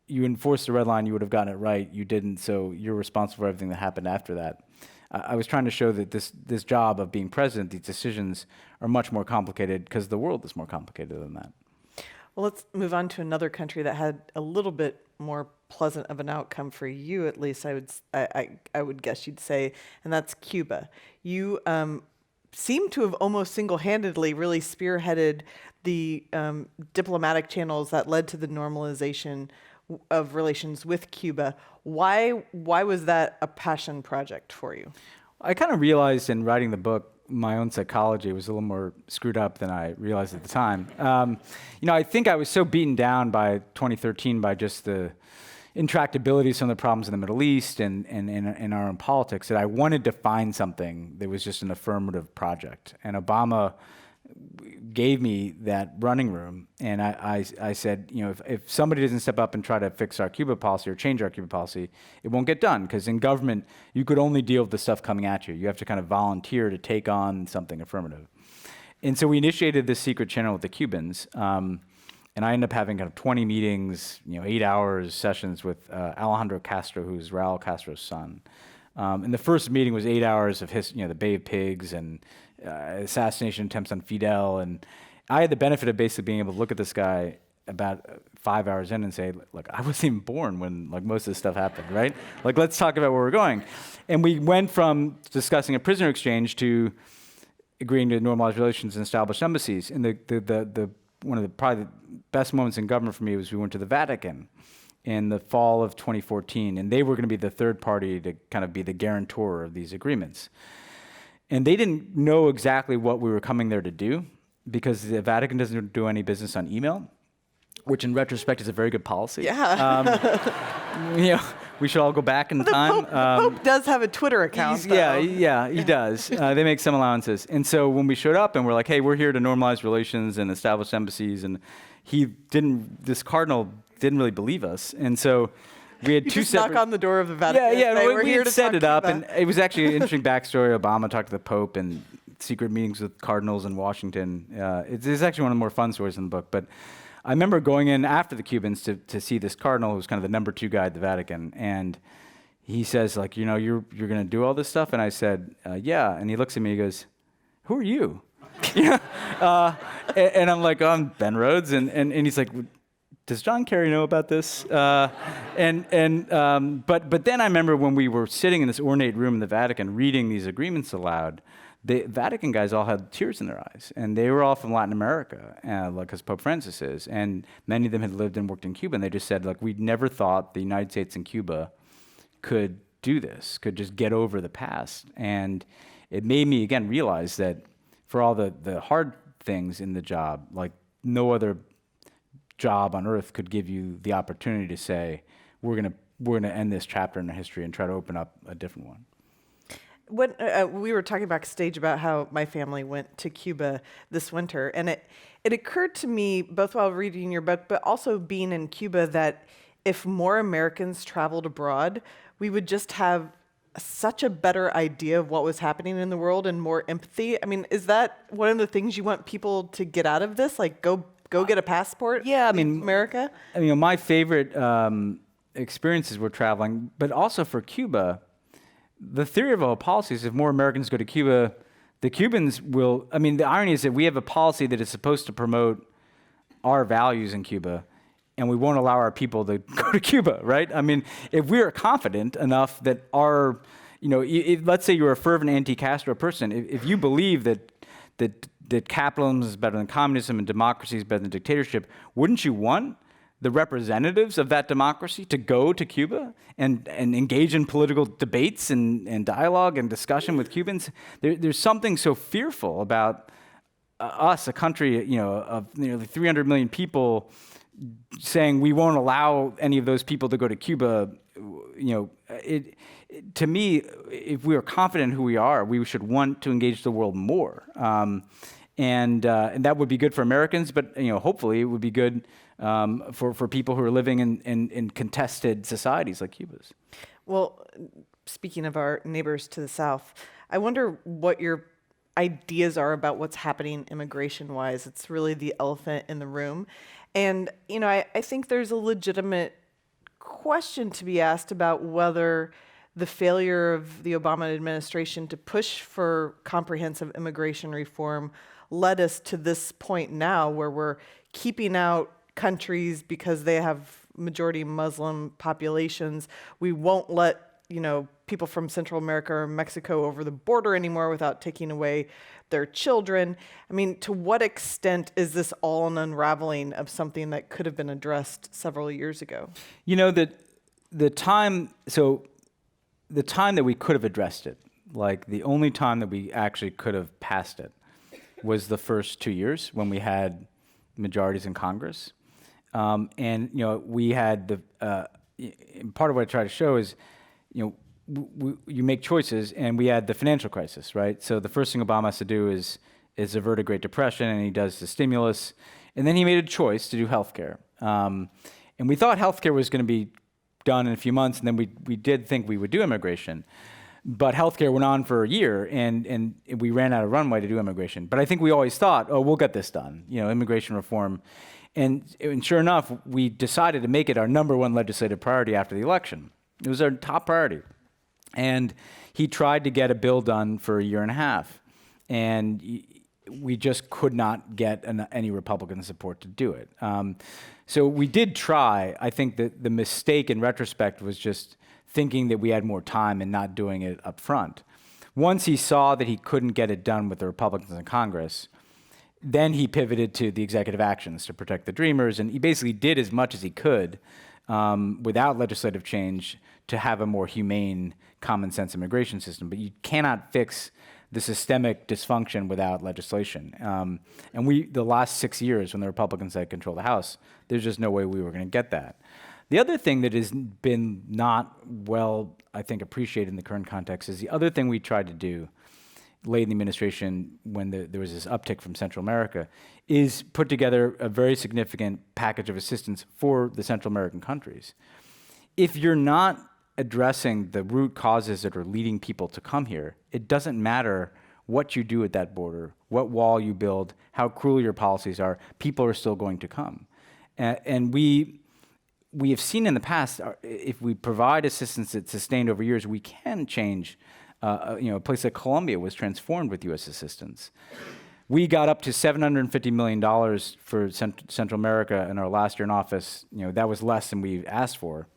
you enforced the red line, you would have gotten it right, you didn't, so you're responsible for everything that happened after that. I was trying to show that this job of being president, these decisions are much more complicated because the world is more complicated than that. Well, let's move on to another country that had a little bit more pleasant of an outcome for you, at least I would guess you'd say, and that's Cuba. You seem to have almost single-handedly really spearheaded the diplomatic channels that led to the normalization of relations with Cuba. Why was that a passion project for you? I kind of realized in writing the book, my own psychology was a little more screwed up than I realized at the time. I think I was so beaten down by 2013 by just the intractability of some of the problems in the Middle East and in our own politics that I wanted to find something that was just an affirmative project. And Obama gave me that running room, and I said, if somebody doesn't step up and try to fix our Cuba policy or change our Cuba policy, it won't get done, because in government, you could only deal with the stuff coming at you. You have to kind of volunteer to take on something affirmative. And so we initiated this secret channel with the Cubans, and I ended up having kind of 20 meetings, 8 hours sessions with Alejandro Castro, who's Raul Castro's son. And the first meeting was 8 hours of the Bay of Pigs and assassination attempts on Fidel, and I had the benefit of basically being able to look at this guy about 5 hours in and say, look, I wasn't even born when most of this stuff happened, right? Let's talk about where we're going. And we went from discussing a prisoner exchange to agreeing to normalize relations and establish embassies. And the one of the probably the best moments in government for me was we went to the Vatican in the fall of 2014, and they were going to be the third party to kind of be the guarantor of these agreements. And they didn't know exactly what we were coming there to do, because the Vatican doesn't do any business on email, which in retrospect is a very good policy. Yeah. We should all go back in time. The Pope does have a Twitter account, though. Yeah, he does. They make some allowances. And so when we showed up and we're like, hey, we're here to normalize relations and establish embassies, and this cardinal didn't really believe us. And so we had two separate... knock on the door of the Vatican. We had set it up, and it was actually an interesting backstory. Obama talked to the Pope and secret meetings with cardinals in Washington. It's actually one of the more fun stories in the book. But I remember going in after the Cubans to see this cardinal who was kind of the number 2 guy at the Vatican, and he says, you're going to do all this stuff? And I said, yeah. And he looks at me and he goes, who are you? And I'm like, I'm Ben Rhodes. And he's like, does John Kerry know about this? But then I remember when we were sitting in this ornate room in the Vatican reading these agreements aloud, the Vatican guys all had tears in their eyes, and they were all from Latin America, because Pope Francis is, and many of them had lived and worked in Cuba, and they just said, we'd never thought the United States and Cuba could do this, could just get over the past. And it made me, again, realize that for all the hard things in the job, no other job on earth could give you the opportunity to say, we're gonna end this chapter in our history and try to open up a different one. When we were talking backstage about how my family went to Cuba this winter, and it occurred to me, both while reading your book, but also being in Cuba, that if more Americans traveled abroad, we would just have such a better idea of what was happening in the world and more empathy. I mean, is that one of the things you want people to get out of this? Go get a passport? Yeah, America? My favorite experiences were traveling, but also for Cuba, the theory of our policy is if more Americans go to Cuba, the Cubans will... the irony is that we have a policy that is supposed to promote our values in Cuba, and we won't allow our people to go to Cuba, right? If we are confident enough that our... let's say you're a fervent anti-Castro person, if you believe that capitalism is better than communism and democracy is better than dictatorship, wouldn't you want the representatives of that democracy to go to Cuba and engage in political debates and dialogue and discussion with Cubans. There's something so fearful about us, a country, of nearly 300 million people, saying we won't allow any of those people to go to Cuba. To me, if we are confident in who we are, we should want to engage the world more. And that would be good for Americans, but hopefully it would be good for people who are living in contested societies like Cuba's. Well, speaking of our neighbors to the south, I wonder what your ideas are about what's happening immigration-wise. It's really the elephant in the room. And, I think there's a legitimate question to be asked about whether the failure of the Obama administration to push for comprehensive immigration reform led us to this point now where we're keeping out countries because they have majority Muslim populations. We won't let, people from Central America or Mexico over the border anymore without taking away their children. I mean, to what extent is this all an unraveling of something that could have been addressed several years ago? The time that we could have addressed it, like the only time that we actually could have passed it, was the first 2 years when we had majorities in Congress. We had part of what I try to show is, you make choices, and we had the financial crisis, right? So the first thing Obama has to do is avert a Great Depression, and he does the stimulus, and then he made a choice to do healthcare. And we thought healthcare was going to be done in a few months, and then we did think we would do immigration. But healthcare went on for a year, and we ran out of runway to do immigration. But I think we always thought, we'll get this done, immigration reform. And sure enough, we decided to make it our number one legislative priority after the election. It was our top priority. And he tried to get a bill done for a year and a half. And we just could not get any Republican support to do it. So we did try. I think that the mistake in retrospect was just thinking that we had more time and not doing it up front. Once he saw that he couldn't get it done with the Republicans in Congress, then he pivoted to the executive actions to protect the Dreamers, and he basically did as much as he could without legislative change to have a more humane, common sense immigration system. But you cannot fix the systemic dysfunction without legislation. And the last 6 years when the Republicans had control of the House, there's just no way we were going to get that. The other thing that has been not well, I think, appreciated in the current context is the other thing we tried to do late in the administration when there was this uptick from Central America is put together a very significant package of assistance for the Central American countries. If you're not addressing the root causes that are leading people to come here, it doesn't matter what you do at that border, what wall you build, how cruel your policies are, people are still going to come. And we have seen in the past, if we provide assistance that's sustained over years, we can change. A place like Colombia was transformed with U.S. assistance. We got up to $750 million for Central America in our last year in office. That was less than we asked for.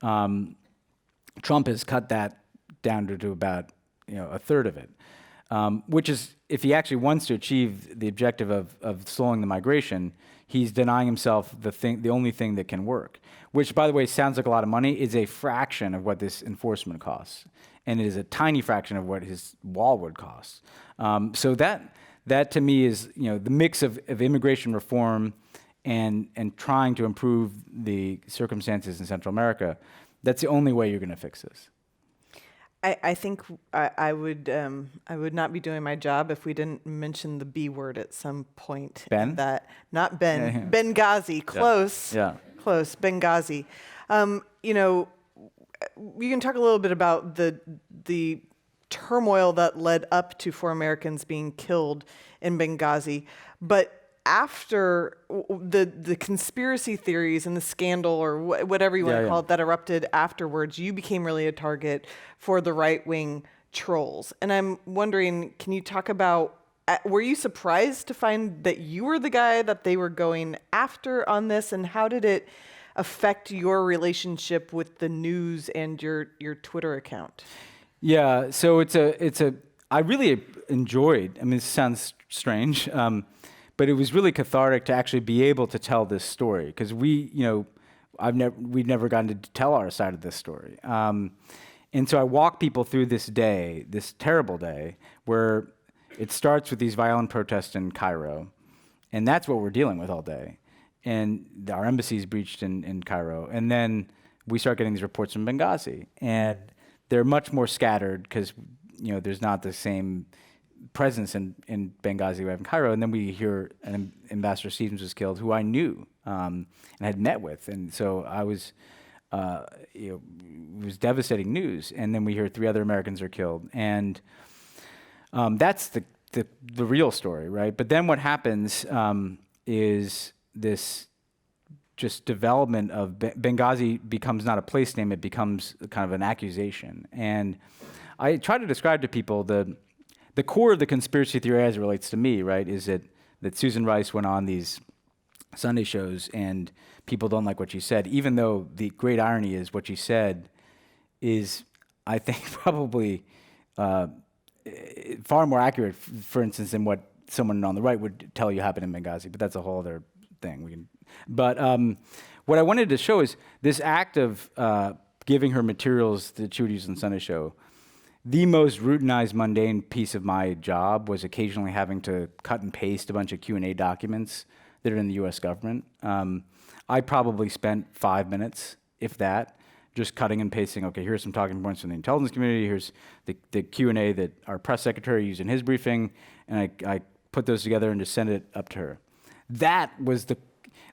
Trump has cut that down to about a third of it, which is, if he actually wants to achieve the objective of slowing the migration, he's denying himself the only thing that can work, which, by the way, sounds like a lot of money, is a fraction of what this enforcement costs. And it is a tiny fraction of what his wall would cost. So that to me is the mix of immigration reform and trying to improve the circumstances in Central America. That's the only way you're going to fix this. I think I would not be doing my job if we didn't mention the B word at some point. Ben? Not Ben. Benghazi. Close. Yeah. Close. Benghazi. You can talk a little bit about the turmoil that led up to 4 Americans being killed in Benghazi, but after the conspiracy theories and the scandal, or whatever you want to call it, that erupted afterwards, you became really a target for the right-wing trolls. And I'm wondering, can you talk about, were you surprised to find that you were the guy that they were going after on this, and how did it affect your relationship with the news and your Twitter account? Yeah, so I really enjoyed, I mean, it sounds strange, but it was really cathartic to actually be able to tell this story because we've never gotten to tell our side of this story. And so I walk people through this day, this terrible day, where it starts with these violent protests in Cairo, and that's what we're dealing with all day. And our embassy is breached in Cairo, and then we start getting these reports from Benghazi, and they're much more scattered because there's not the same presence in Benghazi we have in Cairo. And then we hear Ambassador Stevens was killed, who I knew and had met with, and so I was, it was devastating news. And then we hear 3 other Americans are killed, and that's the real story, right? But then what happens is this just development of Benghazi becomes not a place name; it becomes kind of an accusation. And I try to describe to people the core of the conspiracy theory as it relates to me, right, is that Susan Rice went on these Sunday shows and people don't like what she said, even though the great irony is what she said is, I think, probably far more accurate, for instance, than what someone on the right would tell you happened in Benghazi, but that's a whole other thing. But what I wanted to show is this act of giving her materials that she would use on Sunday show. The most routinized, mundane piece of my job was occasionally having to cut and paste a bunch of Q&A documents that are in the U.S. government. I probably spent 5 minutes, if that, just cutting and pasting. Okay, here's some talking points from the intelligence community. Here's the Q&A that our press secretary used in his briefing, and I put those together and just sent it up to her. That was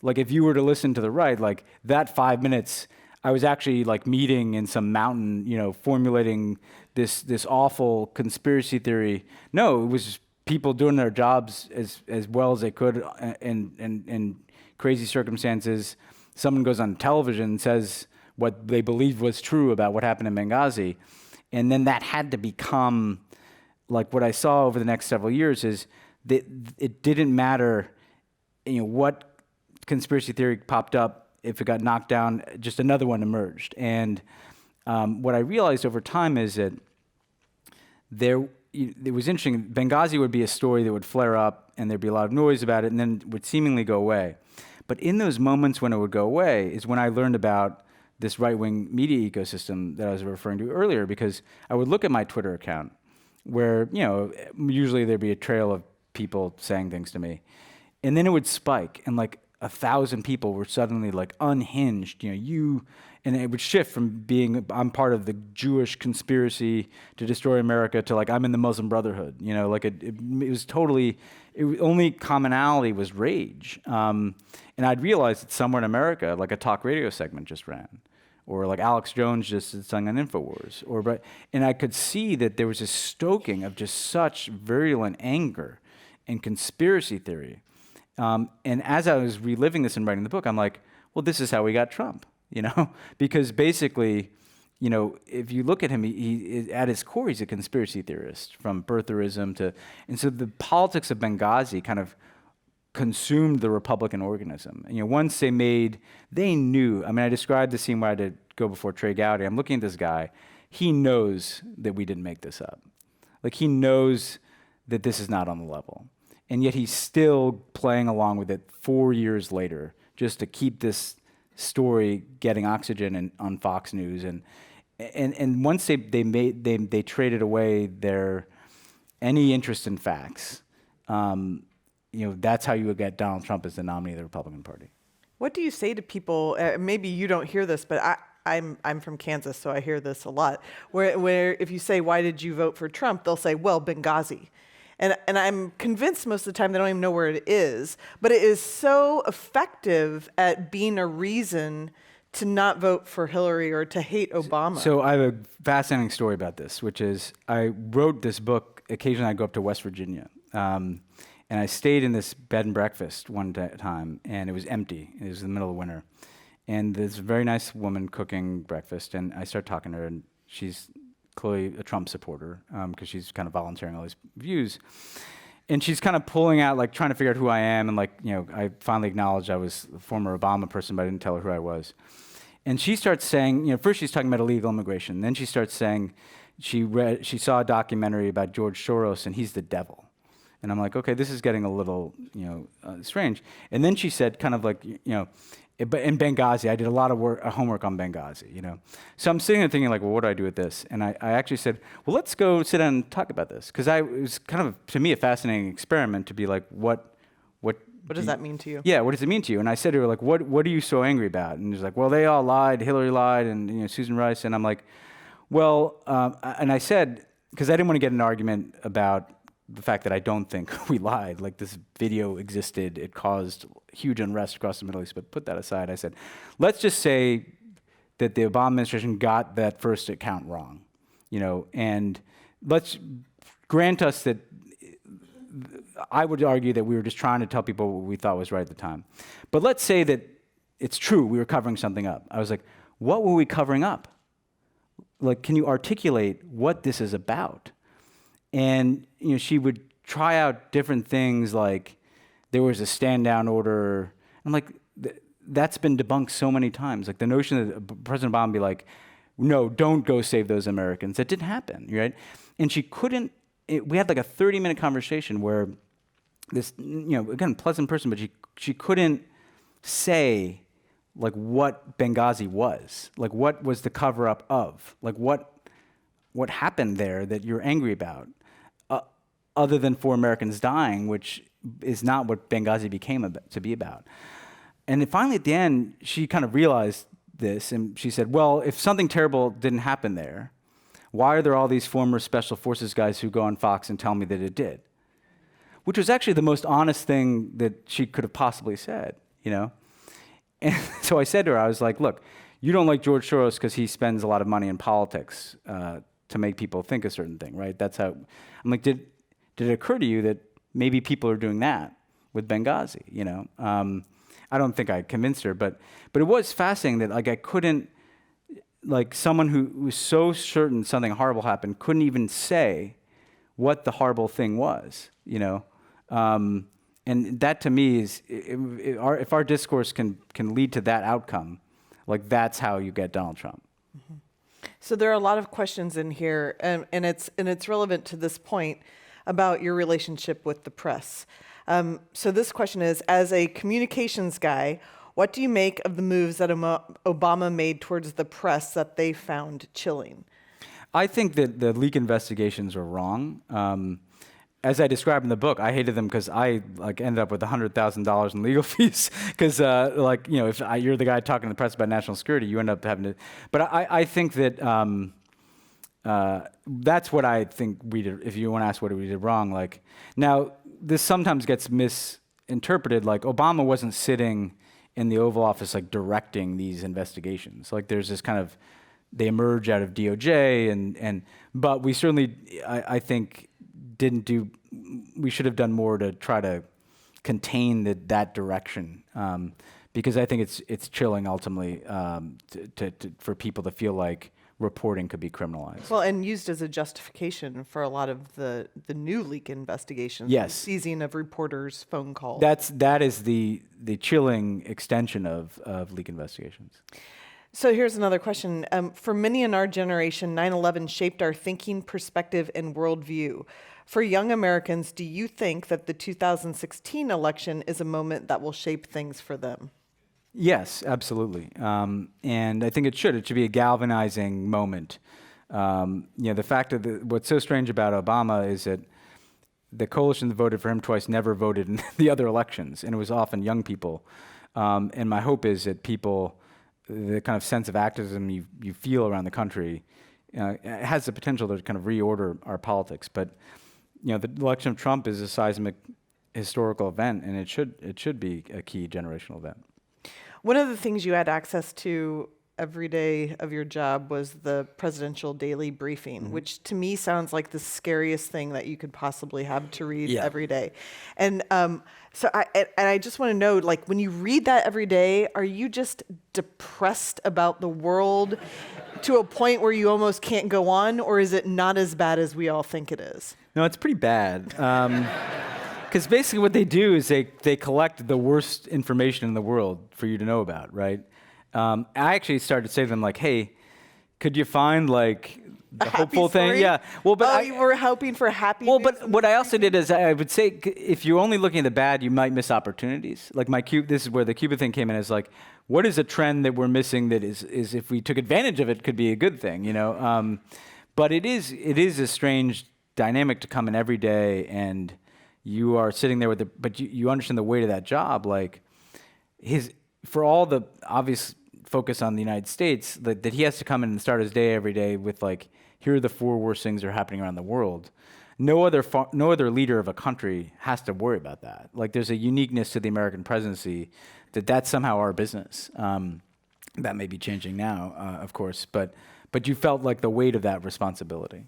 if you were to listen to the right, that 5 minutes, I was actually meeting in some mountain, formulating this awful conspiracy theory. No, it was just people doing their jobs as well as they could in crazy circumstances. Someone goes on television and says what they believed was true about what happened in Benghazi. And then that had to become, what I saw over the next several years is that it didn't matter, what conspiracy theory popped up. If it got knocked down, just another one emerged. And what I realized over time is that it was interesting. Benghazi would be a story that would flare up, and there'd be a lot of noise about it, and then would seemingly go away. But in those moments when it would go away is when I learned about this right-wing media ecosystem that I was referring to earlier, because I would look at my Twitter account where, usually there'd be a trail of people saying things to me, and then it would spike, and 1,000 people were suddenly unhinged, and it would shift from being I'm part of the Jewish conspiracy to destroy America to I'm in the Muslim Brotherhood. It was totally, only commonality was rage. And I'd realized that somewhere in America, a talk radio segment just ran, or Alex Jones just sung on InfoWars, and I could see that there was a stoking of just such virulent anger and conspiracy theory. And as I was reliving this and writing the book, I'm like, well, this is how we got Trump, because basically, if you look at him, he at his core, he's a conspiracy theorist from birtherism and so the politics of Benghazi kind of consumed the Republican organism. Once they knew, I described the scene where I had to go before Trey Gowdy. I'm looking at this guy. He knows that we didn't make this up. He knows that this is not on the level. And yet he's still playing along with it 4 years later, just to keep this story getting oxygen on Fox News. And once they traded away any interest in facts, that's how you would get Donald Trump as the nominee of the Republican Party. What do you say to people? Maybe you don't hear this, but I'm from Kansas, so I hear this a lot. Where if you say, "Why did you vote for Trump?" they'll say, "Well, Benghazi." And I'm convinced most of the time they don't even know where it is, but it is so effective at being a reason to not vote for Hillary or to hate Obama. So I have a fascinating story about this, which is I wrote this book. Occasionally I go up to West Virginia, and I stayed in this bed and breakfast one time, and it was empty. It was in the middle of winter. And there's a very nice woman cooking breakfast, and I start talking to her, and she's clearly a Trump supporter because she's kind of volunteering all these views. And she's kind of pulling out, trying to figure out who I am. And I finally acknowledged I was a former Obama person, but I didn't tell her who I was. And she starts saying, first she's talking about illegal immigration. Then she starts saying she saw a documentary about George Soros and he's the devil. And I'm like, okay, this is getting a little, strange. And then she said, kind of like, but in Benghazi, I did a lot of homework on Benghazi, So I'm sitting there thinking, like, well, what do I do with this? And I actually said, well, let's go sit down and talk about this. Because it was kind of, to me, a fascinating experiment to be like, what does that mean to you? Yeah, what does it mean to you? And I said to her, like, what are you so angry about? And she's like, well, they all lied. Hillary lied, and Susan Rice. And I'm like, well, and I said, because I didn't want to get in an argument about the fact that I don't think we lied. Like, this video existed. It caused huge unrest across the Middle East. But put that aside, I said, let's just say that the Obama administration got that first account wrong, and let's grant us that. I would argue that we were just trying to tell people what we thought was right at the time. But let's say that it's true, we were covering something up. I was like, what were we covering up? Like, can you articulate what this is about? And she would try out different things, like there was a stand-down order. I'm like, that's been debunked so many times. Like the notion that President Obama would be like, no, don't go save those Americans. That didn't happen, right? And she couldn't. We had like a 30-minute conversation where this, again, pleasant person, but she couldn't say like what Benghazi was, like what was the cover-up of, like what happened there that you're angry about, other than 4 Americans dying, which is not what Benghazi became to be about. And then finally, at the end, she kind of realized this, and she said, well, if something terrible didn't happen there, why are there all these former Special Forces guys who go on Fox and tell me that it did? Which was actually the most honest thing that she could have possibly said, And so I said to her, I was like, look, you don't like George Soros because he spends a lot of money in politics to make people think a certain thing, right? That's how, I'm like, did it occur to you that maybe people are doing that with Benghazi, I don't think I convinced her, but it was fascinating that like I couldn't, like someone who was so certain something horrible happened couldn't even say what the horrible thing was, And that to me is, if our discourse can lead to that outcome, like that's how you get Donald Trump. Mm-hmm. So there are a lot of questions in here, and it's relevant to this point about your relationship with the press. So this question is, as a communications guy, what do you make of the moves that Obama made towards the press that they found chilling? I think that the leak investigations were wrong. As I described in the book, I hated them because I ended up with $100,000 in legal fees. Because if you're the guy talking to the press about national security, you end up having to. But I think that that's what I think we did. If you want to ask what we did wrong, now this sometimes gets misinterpreted. Like Obama wasn't sitting in the Oval Office, directing these investigations. There's this kind of, they emerge out of DOJ, but we certainly, I think, we should have done more to try to contain that direction, because I think it's chilling ultimately for people to feel like reporting could be criminalized. Well, and used as a justification for a lot of the new leak investigations. Yes. The seizing of reporters' phone calls. That is the chilling extension of leak investigations. So here's another question. For many in our generation, 9/11 shaped our thinking, perspective, and worldview. For young Americans, do you think that the 2016 election is a moment that will shape things for them? Yes, absolutely. And I think it should be a galvanizing moment. The fact that what's so strange about Obama is that the coalition that voted for him twice never voted in the other elections, and it was often young people. And my hope is that people, the kind of sense of activism you feel around the country, has the potential to kind of reorder our politics. But the election of Trump is a seismic historical event, and it should be a key generational event. One of the things you had access to every day of your job was the presidential daily briefing, mm-hmm. which to me sounds like the scariest thing that you could possibly have to read every day. And so I just want to know, when you read that every day, are you just depressed about the world to a point where you almost can't go on, or is it not as bad as we all think it is? No, it's pretty bad. Because basically what they do is they collect the worst information in the world for you to know about, right? I actually started to say to them, hey, could you find like the A happy hopeful thing? story? Yeah. Well, but You were hoping for happy well, news but in what this I also briefing? did is I would say if you're only looking at the bad, you might miss opportunities. Like this is where the Cuba thing came in. Is like, what is a trend that we're missing that is if we took advantage of it could be a good thing, you know? But it is a strange dynamic to come in every day and you are sitting there but you understand the weight of that job. Like for all the obvious focus on the United States, that he has to come in and start his day every day with like, here are the 4 worst things that are happening around the world. No other leader of a country has to worry about that. Like there's a uniqueness to the American presidency that's somehow our business. That may be changing now, of course, but you felt like the weight of that responsibility.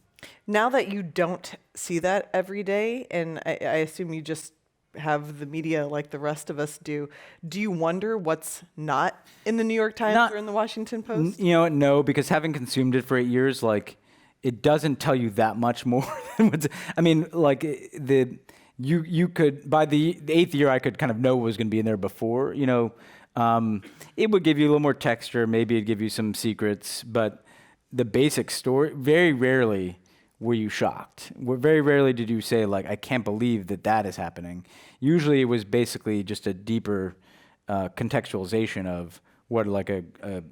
Now that you don't see that every day, and I assume you just have the media like the rest of us do you wonder what's not in the New York Times or in the Washington Post? You know what? No, because having consumed it for 8 years, like, it doesn't tell you that much more than what's, I mean, like, you could, by the 8th year, I could kind of know what was going to be in there before, you know. It would give you a little more texture, maybe it'd give you some secrets, but the basic story, very rarely were you shocked. Very rarely did you say, like, I can't believe that is happening. Usually it was basically just a deeper contextualization of what like an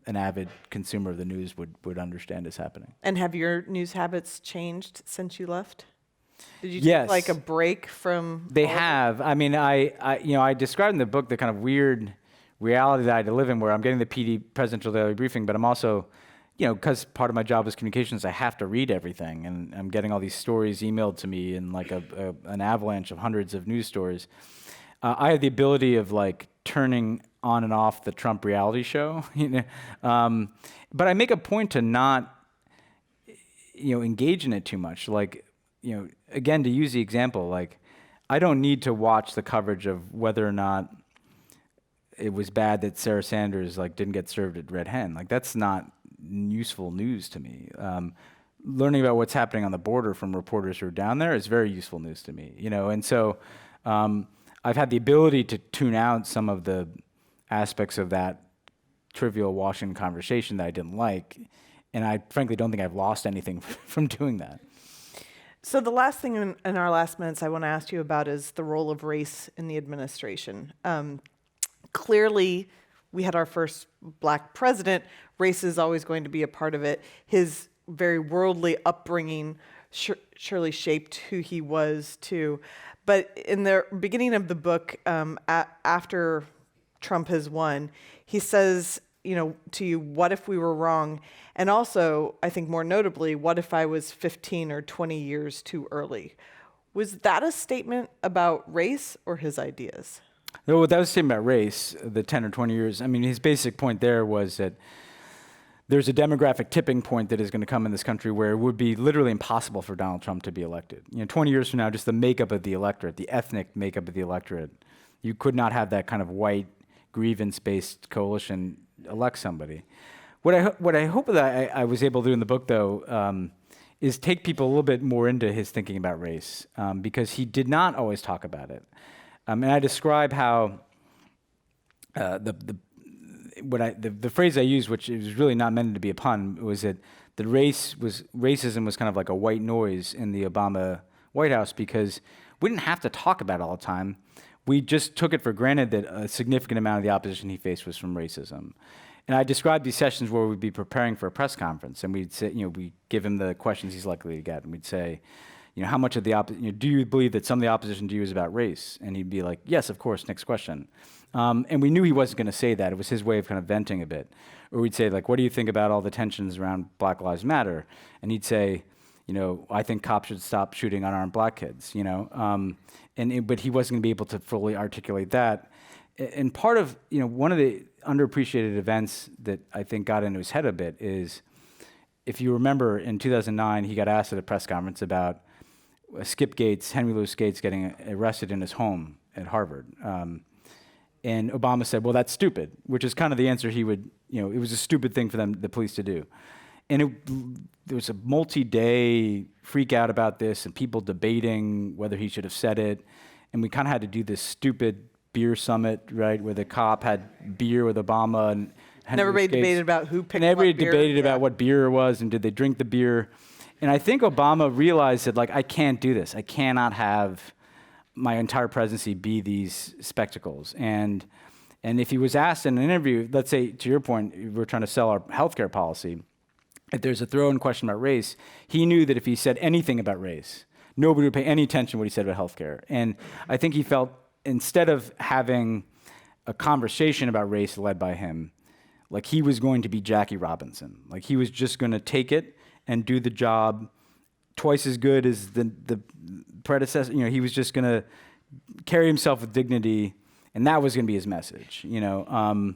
avid consumer of the news would understand is happening. And have your news habits changed since you left? Did you Yes. take like a break from They all of it? have. I mean, I described in the book the kind of weird reality that I had to live in, where I'm getting the PD Presidential Daily Briefing, but I'm also, because part of my job is communications, I have to read everything, and I'm getting all these stories emailed to me in like an avalanche of hundreds of news stories. I have the ability of like turning on and off the Trump reality show, but I make a point to not, engage in it too much. Like, again, to use the example, like, I don't need to watch the coverage of whether or not it was bad that Sarah Sanders like didn't get served at Red Hen. Like, that's not useful news to me. Learning about what's happening on the border from reporters who are down there is very useful news to me. And so I've had the ability to tune out some of the aspects of that trivial Washington conversation that I didn't like, and I frankly don't think I've lost anything from doing that. So the last thing in our last minutes I want to ask you about is the role of race in the administration. Clearly, we had our first black president. Race is always going to be a part of it. His very worldly upbringing surely shaped who he was too. But in the beginning of the book, after Trump has won, he says, to you, what if we were wrong? And also, I think more notably, what if I was 15 or 20 years too early? Was that a statement about race or his ideas? No, that was a statement about race, the 10 or 20 years. I mean, his basic point there was that there's a demographic tipping point that is going to come in this country where it would be literally impossible for Donald Trump to be elected. 20 years from now, just the makeup of the electorate, the ethnic makeup of the electorate, you could not have that kind of white grievance-based coalition elect somebody. What I hope that I was able to do in the book, though, is take people a little bit more into his thinking about race, because he did not always talk about it. And I describe how the phrase I used, which is really not meant to be a pun, was that racism was kind of like a white noise in the Obama White House, because we didn't have to talk about it all the time. We just took it for granted that a significant amount of the opposition he faced was from racism. And I described these sessions where we'd be preparing for a press conference, and we'd say, we give him the questions he's likely to get, and we'd say, how much of the do you believe that some of the opposition to you is about race? And he'd be like, yes, of course, next question. And we knew he wasn't going to say that. It was his way of kind of venting a bit. Or we'd say, like, what do you think about all the tensions around Black Lives Matter? And he'd say, I think cops should stop shooting unarmed black kids, but he wasn't going to be able to fully articulate that. And part of, one of the underappreciated events that I think got into his head a bit is, if you remember, in 2009, he got asked at a press conference about Henry Louis Gates getting arrested in his home at Harvard. And Obama said, well, that's stupid, which is kind of the answer he would, it was a stupid thing for the police to do. And there was a multi-day freak out about this and people debating whether he should have said it. And we kind of had to do this stupid beer summit, right, where the cop had beer with Obama and Henry Everybody Louis Gates. debated about who picked And everybody what beer. debated Yeah. about what beer it was and did they drink the beer. And I think Obama realized that, like, I can't do this. I cannot have my entire presidency be these spectacles. And if he was asked in an interview, let's say, to your point, we're trying to sell our healthcare policy, if there's a throw-in question about race, he knew that if he said anything about race, nobody would pay any attention to what he said about healthcare. And I think he felt, instead of having a conversation about race led by him, like he was going to be Jackie Robinson. Like he was just going to take it and do the job twice as good as the predecessor. You know, he was just going to carry himself with dignity, and that was going to be his message. You know,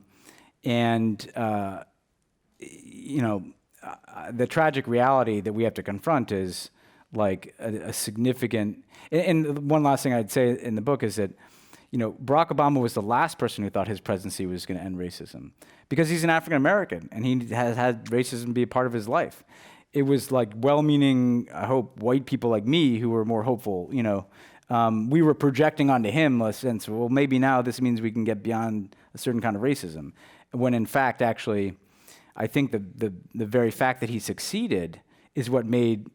the tragic reality that we have to confront is like a significant. And one last thing I'd say in the book is that, you know, Barack Obama was the last person who thought his presidency was going to end racism, because he's an African American and he has had racism be a part of his life. It was like well-meaning, I hope, white people like me who were more hopeful. You know, we were projecting onto him a sense, well, maybe now this means we can get beyond a certain kind of racism, when in fact, actually, I think the very fact that he succeeded is what made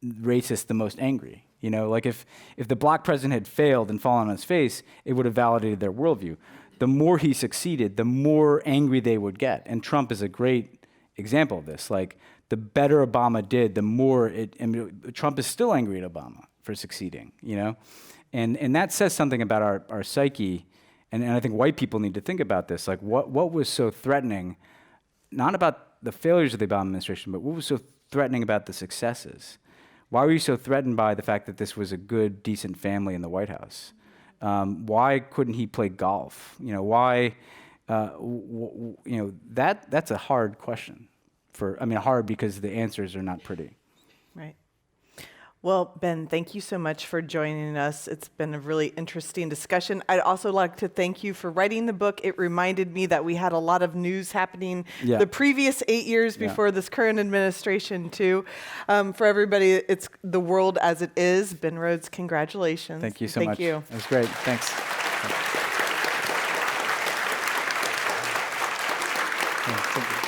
racists the most angry. You know, like if the black president had failed and fallen on his face, it would have validated their worldview. The more he succeeded, the more angry they would get. And Trump is a great example of this. Like, the better Obama did, the more Trump is still angry at Obama for succeeding, you know? And that says something about our psyche, and I think white people need to think about this. Like, what was so threatening, not about the failures of the Obama administration, but what was so threatening about the successes? Why were you so threatened by the fact that this was a good, decent family in the White House? Why couldn't he play golf? You know, why? You know, that's a hard question. Hard because the answers are not pretty. Right. Well, Ben, thank you so much for joining us. It's been a really interesting discussion. I'd also like to thank you for writing the book. It reminded me that we had a lot of news happening the previous 8 years before this current administration, too. For everybody, it's The World as It Is. Ben Rhodes, congratulations. Thank you so much. Thank you. It was great. Thanks. Thank you.